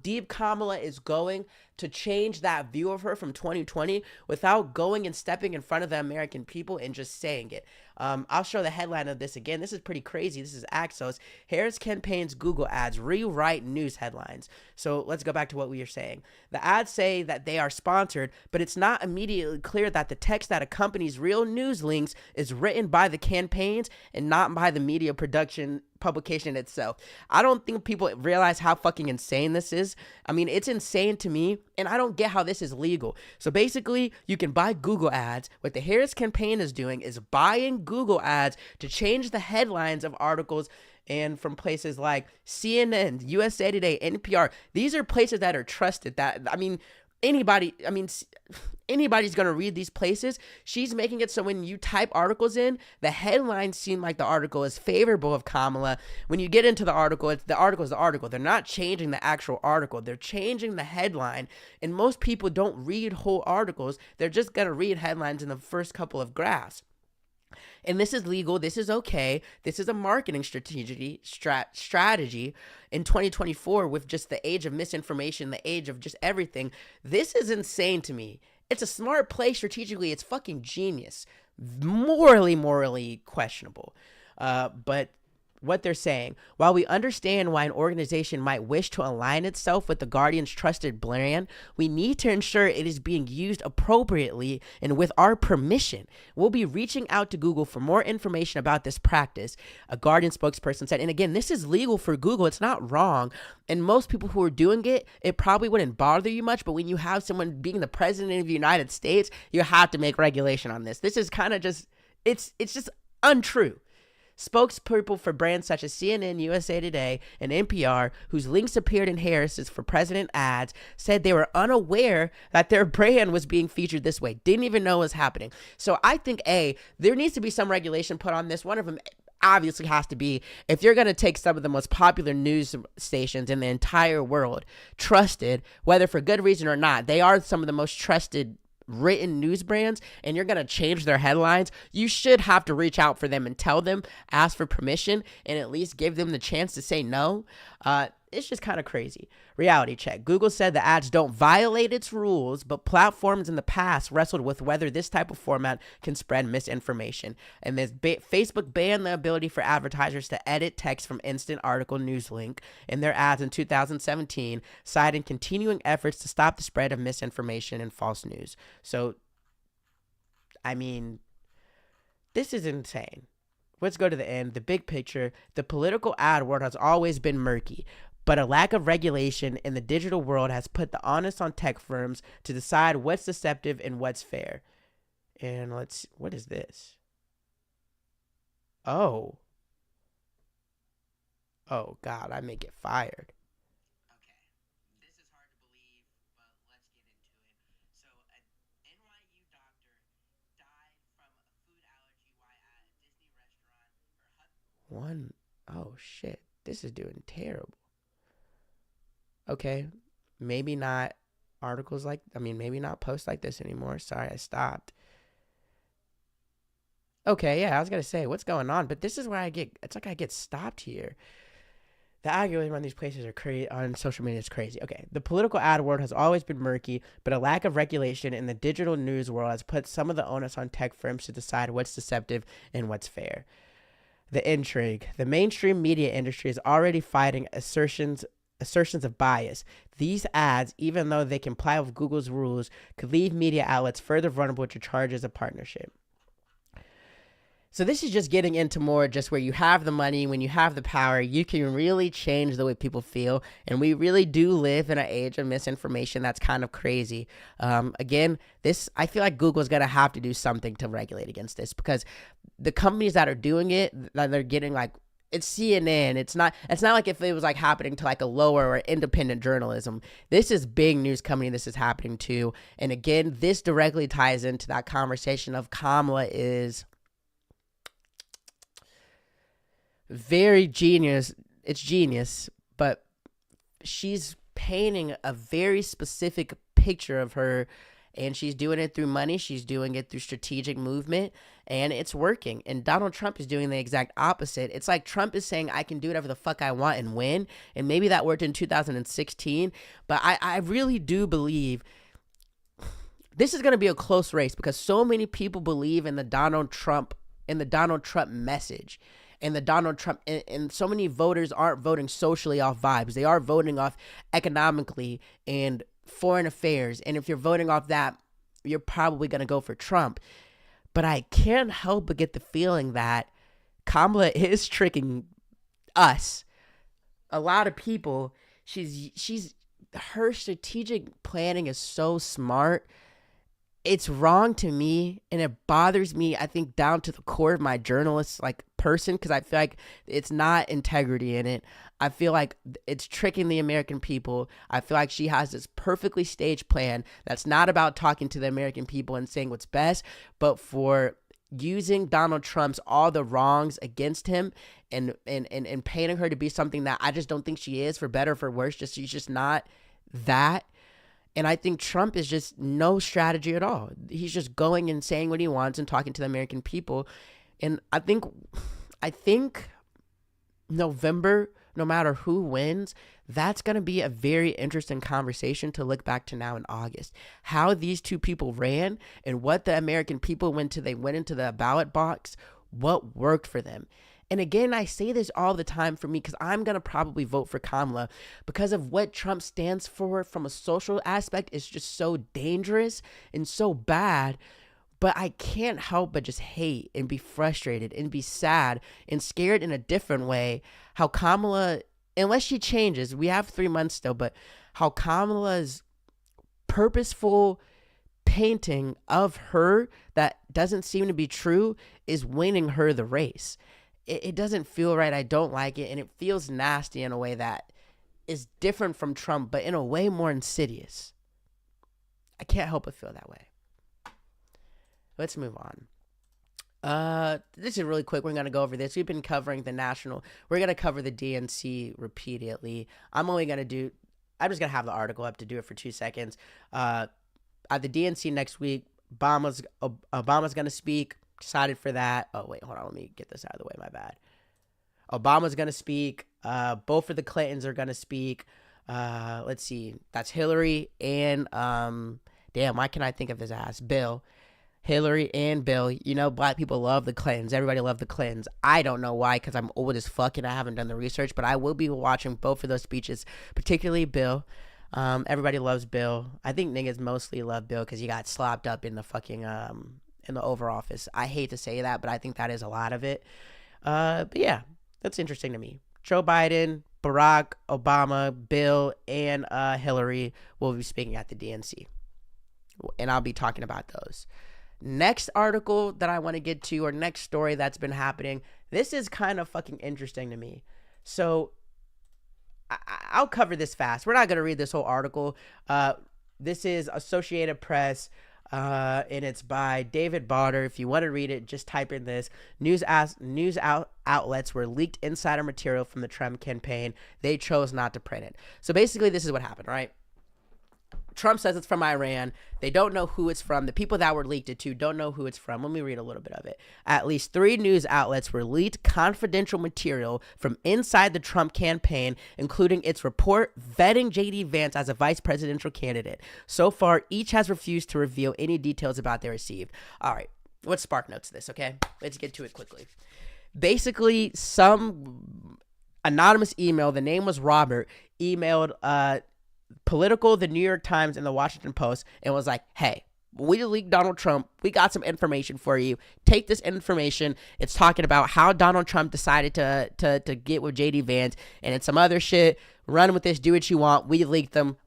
[SPEAKER 3] deep Kamala is going to change that view of her from 2020 without going and stepping in front of the American people and just saying it. I'll show the headline of this again. This is pretty crazy. This is Axios. Harris campaign's Google ads rewrite news headlines. So let's go back to what we were saying. The ads say that they are sponsored, but it's not immediately clear that the text that accompanies real news links is written by the campaigns and not by the media publication itself. I don't think people realize how fucking insane this is. I mean, it's insane to me, and I don't get how this is legal. So basically, you can buy Google ads. What the Harris campaign is doing is buying Google ads to change the headlines of articles and from places like CNN, USA Today, NPR. These are places that are trusted. Anybody's going to read these places. She's making it so when you type articles in, the headlines seem like the article is favorable of Kamala. When you get into the article, the article is the article. They're not changing the actual article. They're changing the headline. And most people don't read whole articles. They're just going to read headlines in the first couple of graphs. And this is legal. This is okay. This is a marketing strategy in 2024 with just the age of misinformation, the age of just everything. This is insane to me. It's a smart play strategically. It's fucking genius. Morally questionable. But what they're saying, while we understand why an organization might wish to align itself with the Guardian's trusted brand, we need to ensure it is being used appropriately and with our permission. We'll be reaching out to Google for more information about this practice, a Guardian spokesperson said. And again, this is legal for Google. It's not wrong. And most people who are doing it, it probably wouldn't bother you much. But when you have someone being the president of the United States, you have to make regulation on this. This is kind of just, it's just untrue. Spokespeople for brands such as CNN, USA Today, and NPR, whose links appeared in Harris's for President ads, said they were unaware that their brand was being featured this way. Didn't even know it was happening. So I think, there needs to be some regulation put on this. One of them obviously has to be, if you're going to take some of the most popular news stations in the entire world, trusted, whether for good reason or not, they are some of the most trusted written news brands, and you're going to change their headlines, you should have to reach out for them and tell them, ask for permission, and at least give them the chance to say no. It's just kind of crazy. Reality check. Google said the ads don't violate its rules, but platforms in the past wrestled with whether this type of format can spread misinformation. And Facebook banned the ability for advertisers to edit text from instant article news link in their ads in 2017, citing continuing efforts to stop the spread of misinformation and false news. So, I mean, this is insane. Let's go to the end. The big picture. The political ad world has always been murky, but a lack of regulation in the digital world has put the onus on tech firms to decide what's deceptive and what's fair. And what is this? Oh God, I may get fired. Okay, this is hard to believe, but let's get into it. So, an NYU doctor died from a food allergy while at a Disney restaurant. Oh shit, this is doing terrible. Okay, maybe not maybe not posts like this anymore. Sorry, I stopped. Okay, yeah, I was gonna say, what's going on? But this is where I get stopped here. The algorithm on these places are crazy. On social media is crazy. Okay, the political ad world has always been murky, but a lack of regulation in the digital news world has put some of the onus on tech firms to decide what's deceptive and what's fair. The intrigue. The mainstream media industry is already fighting assertions of bias. These ads, even though they comply with Google's rules, could leave media outlets further vulnerable to charges of partnership. So this is just getting into more just where you have the money, when you have the power, you can really change the way people feel. And we really do live in an age of misinformation that's kind of crazy. Again, I feel like Google's going to have to do something to regulate against this, because the companies that are doing it, that they're getting like, it's CNN. It's not like if it was like happening to like a lower or independent journalism. This is big news company this is happening to. And again, this directly ties into that conversation of Kamala is very genius. It's genius, but she's painting a very specific picture of her, and she's doing it through money. She's doing it through strategic movement, and it's working. And Donald Trump is doing the exact opposite. It's like Trump is saying, I can do whatever the fuck I want and win. And maybe that worked in 2016, but I really do believe this is going to be a close race, because so many people believe in the Donald Trump message. And the Donald Trump, and so many voters aren't voting socially off vibes. They are voting off economically and foreign affairs. And if you're voting off that, you're probably going to go for Trump. But I can't help but get the feeling that Kamala is tricking us. A lot of people. Her strategic planning is so smart. It's wrong to me, and it bothers me, I think, down to the core of my journalist person, because I feel like it's not integrity in it. I feel like it's tricking the American people. I feel like she has this perfectly staged plan that's not about talking to the American people and saying what's best, but for using Donald Trump's all the wrongs against him and painting her to be something that I just don't think she is, for better or for worse. She's just not that. And I think Trump is just no strategy at all. He's just going and saying what he wants and talking to the American people. And I think November, no matter who wins, that's going to be a very interesting conversation to look back to now in August. How these two people ran and what the American people went into the ballot box, what worked for them. And again, I say this all the time for me, because I'm going to probably vote for Kamala because of what Trump stands for from a social aspect. Is just so dangerous and so bad. But I can't help but just hate and be frustrated and be sad and scared in a different way how Kamala, unless she changes, we have 3 months still, but how Kamala's purposeful painting of her that doesn't seem to be true is winning her the race. it doesn't feel right. I don't like it, and it feels nasty in a way that is different from Trump, but in a way more insidious. I can't help but feel that way. Let's move on. This is really quick. We're going to go over this. We've been covering the national. We're going to cover the DNC repeatedly. I'm just going to have the article up to do it for 2 seconds. At the DNC next week, Obama's going to speak. Excited for that. Oh, wait, hold on. Let me get this out of the way. My bad. Obama's going to speak. Both of the Clintons are going to speak. Let's see. That's Hillary and, damn, why can't I think of his ass? Bill. Hillary and Bill. You know, black people love the Clintons. Everybody loved the Clintons. I don't know why, because I'm old as fuck and I haven't done the research, but I will be watching both of those speeches, particularly Bill. Everybody loves Bill. I think niggas mostly love Bill because he got slopped up in the fucking, in the Oval Office. I hate to say that, but I think that is a lot of it. But yeah, that's interesting to me. Joe Biden, Barack Obama, Bill, and Hillary will be speaking at the DNC. And I'll be talking about those. Next article that I want to get to, or next story that's been happening, this is kind of fucking interesting to me. So I'll cover this fast. We're not going to read this whole article. This is Associated Press, and it's by David Barter. If you want to read it, just type in this. News outlets were leaked insider material from the Trump campaign. They chose not to print it. So basically, this is what happened, right? Trump says it's from Iran. They don't know who it's from. The people that were leaked it to don't know who it's from. Let me read a little bit of it. At least 3 news outlets were leaked confidential material from inside the Trump campaign, including its report vetting J.D. Vance as a vice presidential candidate. So far, each has refused to reveal any details about their received. All right, let's spark notes this, okay? Let's get to it quickly. Basically, some anonymous email, the name was Robert, emailed Political, the New York Times, and the Washington Post, and was like, hey, we leaked Donald Trump. We got some information for you. Take this information. It's talking about how Donald Trump decided to get with J.D. Vance, and it's some other shit. Run with this. Do what you want. We leaked them.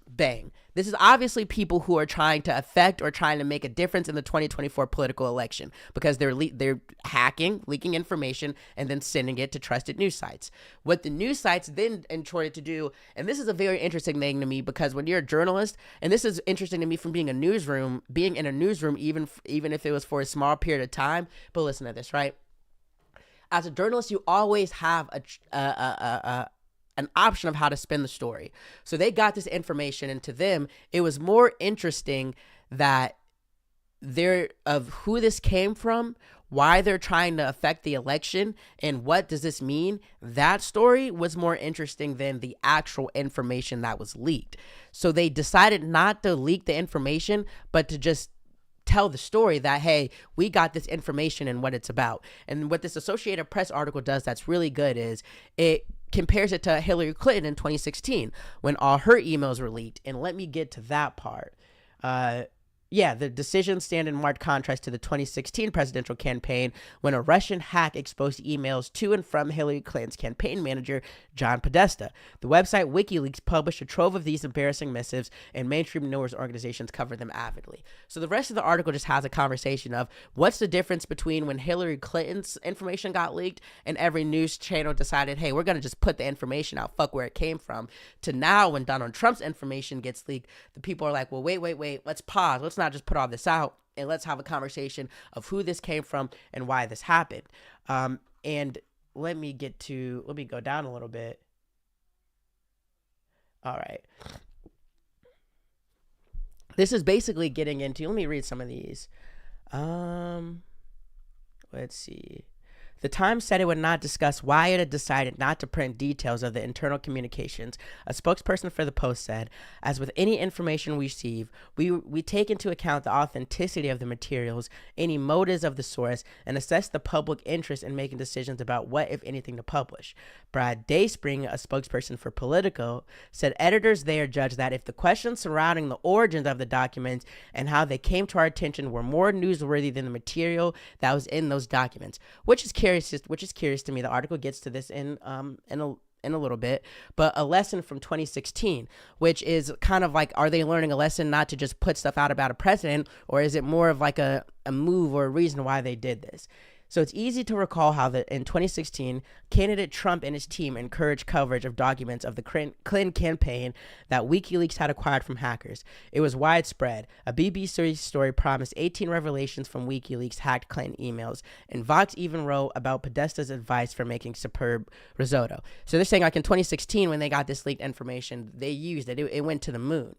[SPEAKER 3] Bang. This is obviously people who are trying to affect or trying to make a difference in the 2024 political election because they're hacking, leaking information, and then sending it to trusted news sites. What the news sites then tried to do, and this is a very interesting thing to me because when you're a journalist, and this is interesting to me from being in a newsroom, even if it was for a small period of time. But listen to this, right? As a journalist, you always have an option of how to spin the story. So they got this information, and to them, it was more interesting that of who this came from, why they're trying to affect the election, and what does this mean. That story was more interesting than the actual information that was leaked. So they decided not to leak the information, but to just tell the story that, hey, we got this information and what it's about. And what this Associated Press article does that's really good is it compares it to Hillary Clinton in 2016 when all her emails were leaked. And let me get to that part. The decisions stand in marked contrast to the 2016 presidential campaign when a Russian hack exposed emails to and from Hillary Clinton's campaign manager, John Podesta. The website WikiLeaks published a trove of these embarrassing missives, and mainstream news organizations covered them avidly. So the rest of the article just has a conversation of what's the difference between when Hillary Clinton's information got leaked and every news channel decided, hey, we're going to just put the information out, fuck where it came from, to now when Donald Trump's information gets leaked, the people are like, well, wait, let's pause. Let's not just put all this out, and let's have a conversation of who this came from and why this happened. And let me go down a little bit. All right. This is basically getting into, let me read some of these. Let's see. The Times said it would not discuss why it had decided not to print details of the internal communications. A spokesperson for the Post said, as with any information we receive, we take into account the authenticity of the materials, any motives of the source, and assess the public interest in making decisions about what, if anything, to publish. Brad Dayspring, a spokesperson for Politico, said editors there judged that if the questions surrounding the origins of the documents and how they came to our attention were more newsworthy than the material that was in those documents, which is curious to me. The article gets to this in a little bit, but a lesson from 2016, which is kind of like, are they learning a lesson not to just put stuff out about a president, or is it more of like a move or a reason why they did this? So it's easy to recall how in 2016, candidate Trump and his team encouraged coverage of documents of the Clinton campaign that WikiLeaks had acquired from hackers. It was widespread. A BBC story promised 18 revelations from WikiLeaks hacked Clinton emails, and Vox even wrote about Podesta's advice for making superb risotto. So they're saying like in 2016, when they got this leaked information, they used it. It went to the moon.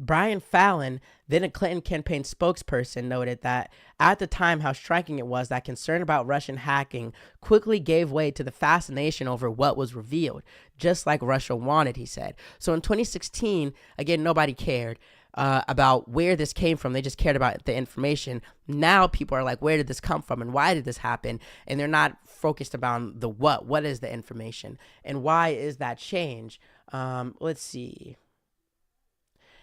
[SPEAKER 3] Brian Fallon, then a Clinton campaign spokesperson, noted that at the time how striking it was that concern about Russian hacking quickly gave way to the fascination over what was revealed, just like Russia wanted, he said. So in 2016, again, nobody cared about where this came from. They just cared about the information. Now people are like, where did this come from and why did this happen? And they're not focused about the what. What is the information? And why is that change? Let's see.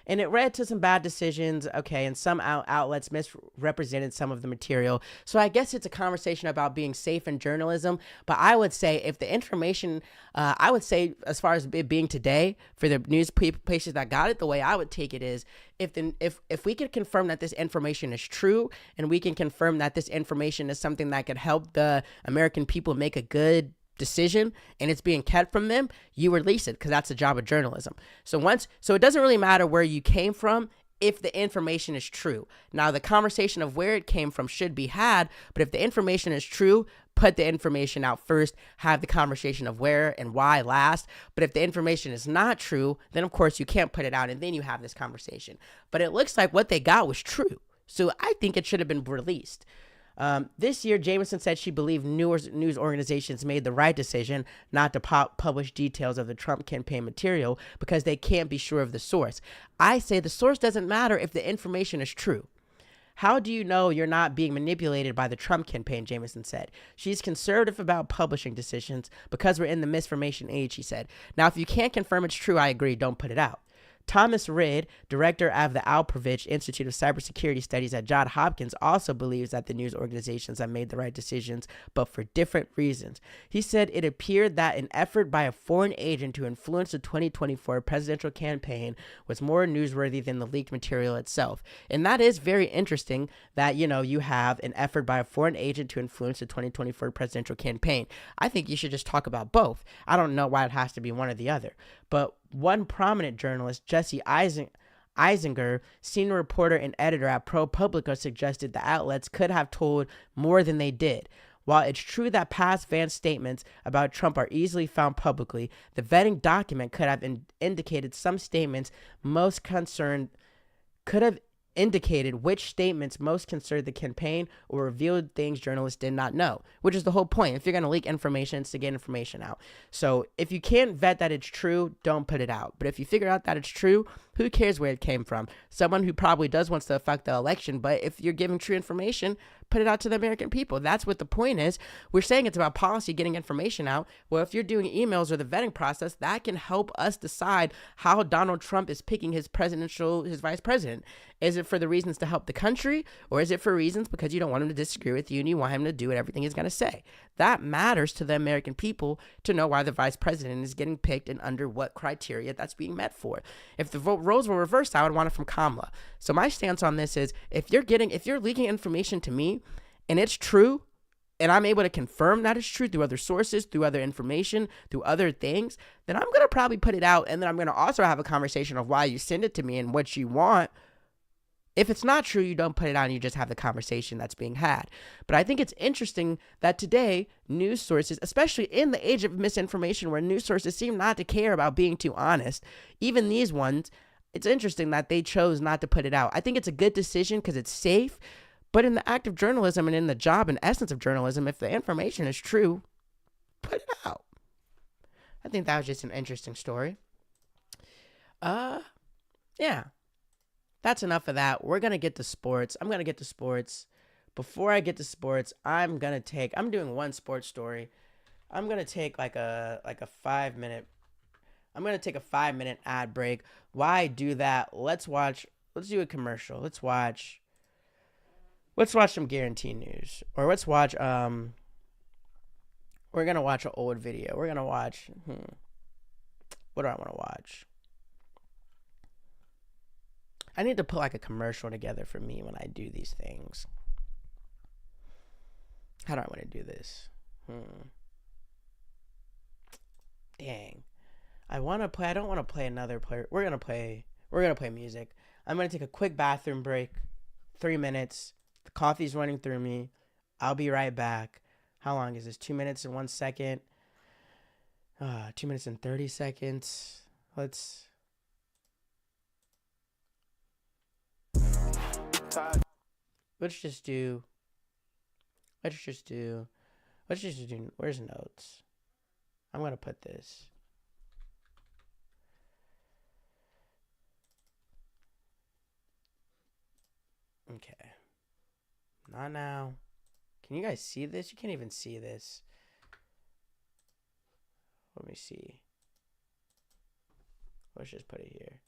[SPEAKER 3] And it led to some bad decisions, okay, and some outlets misrepresented some of the material. So I guess it's a conversation about being safe in journalism. But I would say if the information, I would say as far as it being today, for the news places that got it, the way I would take it is if we could confirm that this information is true and we can confirm that this information is something that could help the American people make a good decision and it's being kept from them, you release it because that's the job of journalism. So it doesn't really matter where you came from if the information is true. Now the conversation of where it came from should be had, but if the information is true, put the information out first, have the conversation of where and why last. But if the information is not true, then of course you can't put it out and then you have this conversation. But it looks like what they got was true. So I think it should have been released. This year, Jameson said she believed news organizations made the right decision not to publish details of the Trump campaign material because they can't be sure of the source. I say the source doesn't matter if the information is true. How do you know you're not being manipulated by the Trump campaign, Jameson said. She's conservative about publishing decisions because we're in the misinformation age, he said. Now, if you can't confirm it's true, I agree, don't put it out. Thomas Rid, director of the Alpovich Institute of Cybersecurity Studies at Johns Hopkins, also believes that the news organizations have made the right decisions, but for different reasons. He said it appeared that an effort by a foreign agent to influence the 2024 presidential campaign was more newsworthy than the leaked material itself. And that is very interesting that, you have an effort by a foreign agent to influence the 2024 presidential campaign. I think you should just talk about both. I don't know why it has to be one or the other. But one prominent journalist, Jesse Eisinger, senior reporter and editor at ProPublica, suggested the outlets could have told more than they did. While it's true that past Vance statements about Trump are easily found publicly, the vetting document could have indicated some statements indicated which statements most concerned the campaign or revealed things journalists did not know, which is the whole point. If you're going to leak information, it's to get information out. So if you can't vet that it's true, don't put it out. But if you figure out that it's true, who cares where it came from? Someone who probably does wants to affect the election, but if you're giving true information, put it out to the American people. That's what the point is. We're saying it's about policy, getting information out. Well, if you're doing emails or the vetting process, that can help us decide how Donald Trump is picking his vice president. Is it for the reasons to help the country, or is it for reasons because you don't want him to disagree with you and you want him to do everything he's going to say? That matters to the American people to know why the vice president is getting picked and under what criteria that's being met for. If the roles were reversed, I would want it from Kamala. So my stance on this is if you're leaking information to me and it's true, and I'm able to confirm that it's true through other sources, through other information, through other things, then I'm going to probably put it out. And then I'm going to also have a conversation of why you send it to me and what you want. If it's not true, you don't put it out and you just have the conversation that's being had. But I think it's interesting that today, news sources, especially in the age of misinformation where news sources seem not to care about being too honest, even these ones, it's interesting that they chose not to put it out. I think it's a good decision because it's safe. But in the act of journalism and in the job and essence of journalism, if the information is true, put it out. I think that was just an interesting story. Yeah. That's enough of that. We're going to get to sports. I'm going to get to sports. Before I get to sports, I'm doing one sports story. I'm going to take like a 5-minute. I'm going to take a 5-minute ad break. Why do that? Let's do a commercial. Let's watch some Guarantee News. Or let's watch, we're going to watch an old video. We're going to watch, what do I want to watch? I need to put like a commercial together for me when I do these things. How do I want to do this? Dang. I want to play. I don't want to play another player. We're gonna play music. I'm gonna take a quick bathroom break. 3 minutes. The coffee's running through me. I'll be right back. How long is this? 2 minutes and 1 second. 2 minutes and 30 seconds. Let's just do. Where's notes? I'm gonna put this. Okay. Not now. Can you guys see this? You can't even see this. Let me see. Let's just put it here.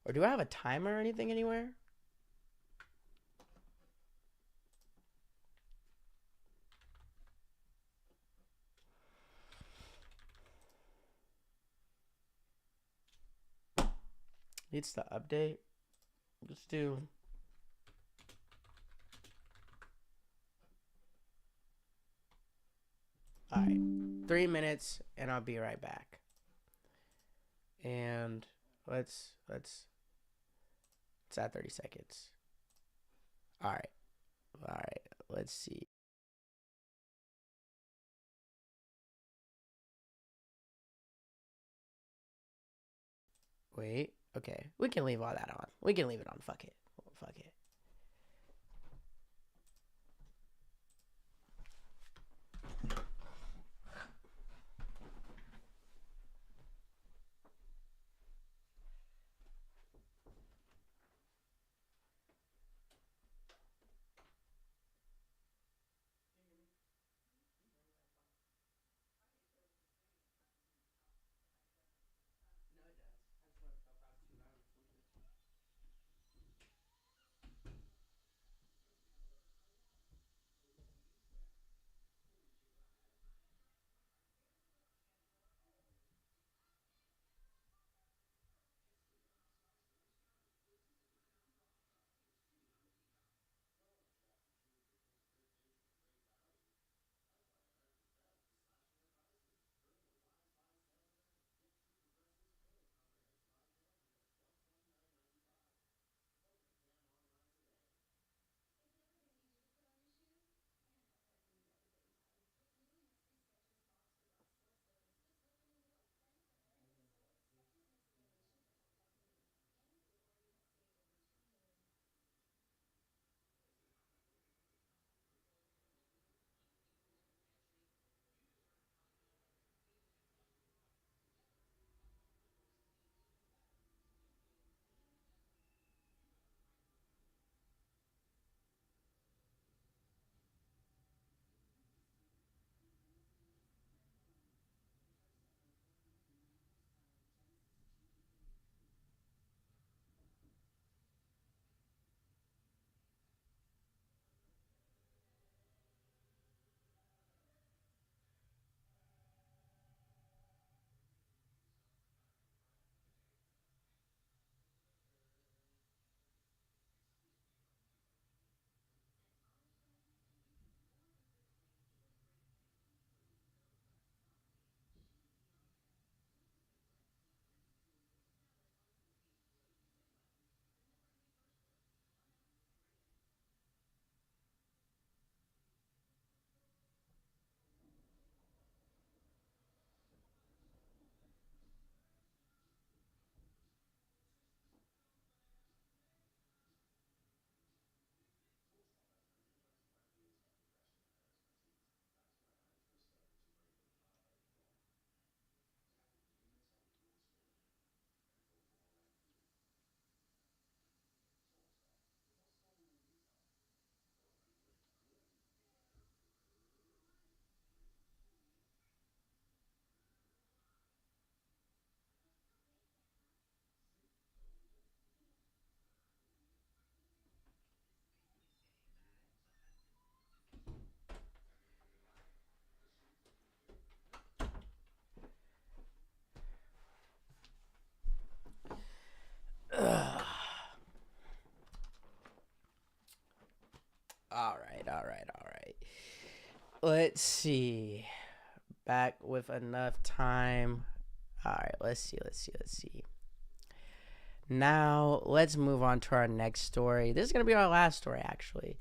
[SPEAKER 3] Or do I have a timer or anything anywhere? Needs to update. Let's do. All right, 3 minutes, and I'll be right back. And let's. It's at 30 seconds. All right. Let's see. Wait. Okay, we can leave all that on. We can leave it on. Fuck it. Fuck it. Let's see. Back with enough time. All right, let's see. Now, let's move on to our next story. This is going to be our last story, actually.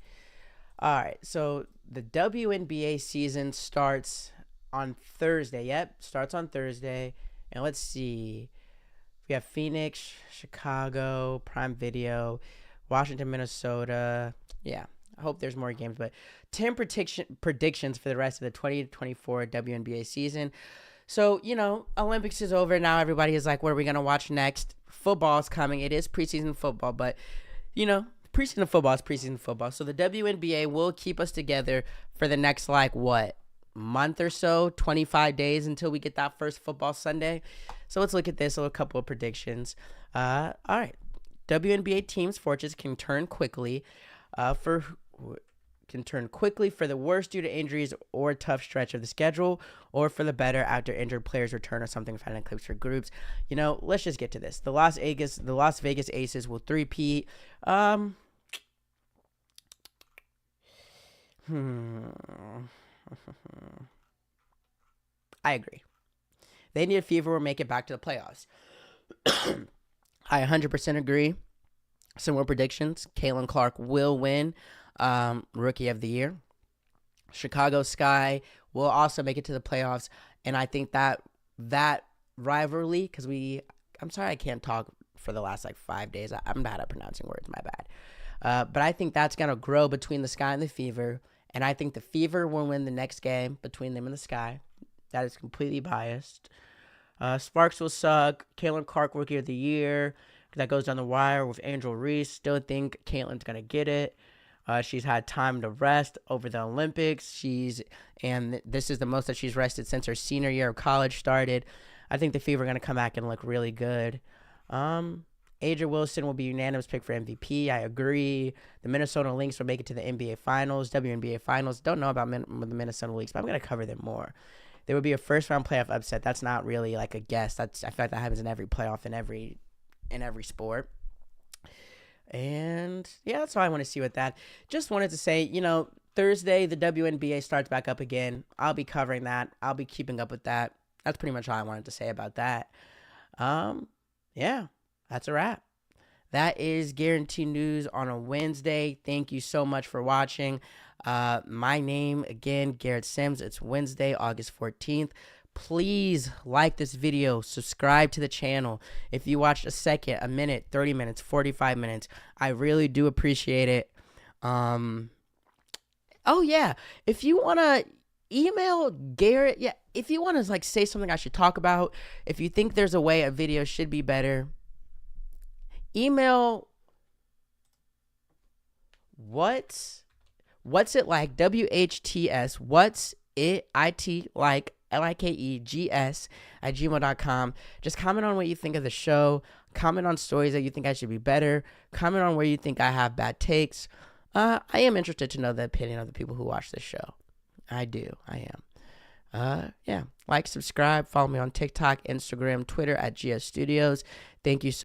[SPEAKER 3] All right, so the WNBA season starts on Thursday. Yep, starts on Thursday. And let's see. We have Phoenix, Chicago, Prime Video, Washington, Minnesota. Yeah, I hope there's more games. But 10 predictions for the rest of the 2024 WNBA season. So, Olympics is over now. Everybody is like, what are we going to watch next? Football's coming. It is preseason football, but, preseason football is preseason football. So the WNBA will keep us together for the next, month or so, 25 days until we get that first football Sunday. So let's look at this, a couple of predictions. All right. WNBA teams' fortunes can turn quickly for the worst due to injuries or tough stretch of the schedule, or for the better after injured players return or something. Finding clips for groups. Let's just get to this. The Las Vegas Aces will three-peat. I agree. They need a Fever will make it back to the playoffs. I 100% agree. Some more predictions. Caitlin Clark will win Rookie of the Year. Chicago Sky will also make it to the playoffs. And I think that rivalry, because I'm sorry I can't talk for the last 5 days. I'm bad at pronouncing words, my bad. But I think that's going to grow between the Sky and the Fever. And I think the Fever will win the next game between them and the Sky. That is completely biased. Sparks will suck. Caitlin Clark, Rookie of the Year. That goes down the wire with Angel Reese. Still think Caitlin's going to get it. She's had time to rest over the Olympics. And this is the most that she's rested since her senior year of college started. I think the Fever are going to come back and look really good. Aja Wilson will be unanimous pick for MVP. I agree. The Minnesota Lynx will make it to the NBA Finals, WNBA Finals. Don't know about the Minnesota Lynx, but I'm going to cover them more. There will be a first-round playoff upset. That's not really a guess. I feel like that happens in every playoff in every sport. And, yeah, that's all I want to see with that. Just wanted to say, Thursday, the WNBA starts back up again. I'll be covering that. I'll be keeping up with that. That's pretty much all I wanted to say about that. Yeah, that's a wrap. That is Guaranteed News on a Wednesday. Thank you so much for watching. My name, again, Garrett Sims. It's Wednesday, August 14th. Please like this video, subscribe to the channel. If you watched a second, a minute, 30 minutes, 45 minutes, I really do appreciate it. Oh yeah, if you want to email Garrett, if you want to say something I should talk about, if you think there's a way a video should be better, email what's it like, WHTS, what's it, IT like, LIKEGS @gmail.com. Just comment on what you think of the show. Comment on stories that you think I should be better. Comment on where you think I have bad takes. I am interested to know the opinion of the people who watch this show. I am. Yeah. Like, subscribe, follow me on TikTok, Instagram, Twitter @GS Studios. Thank you so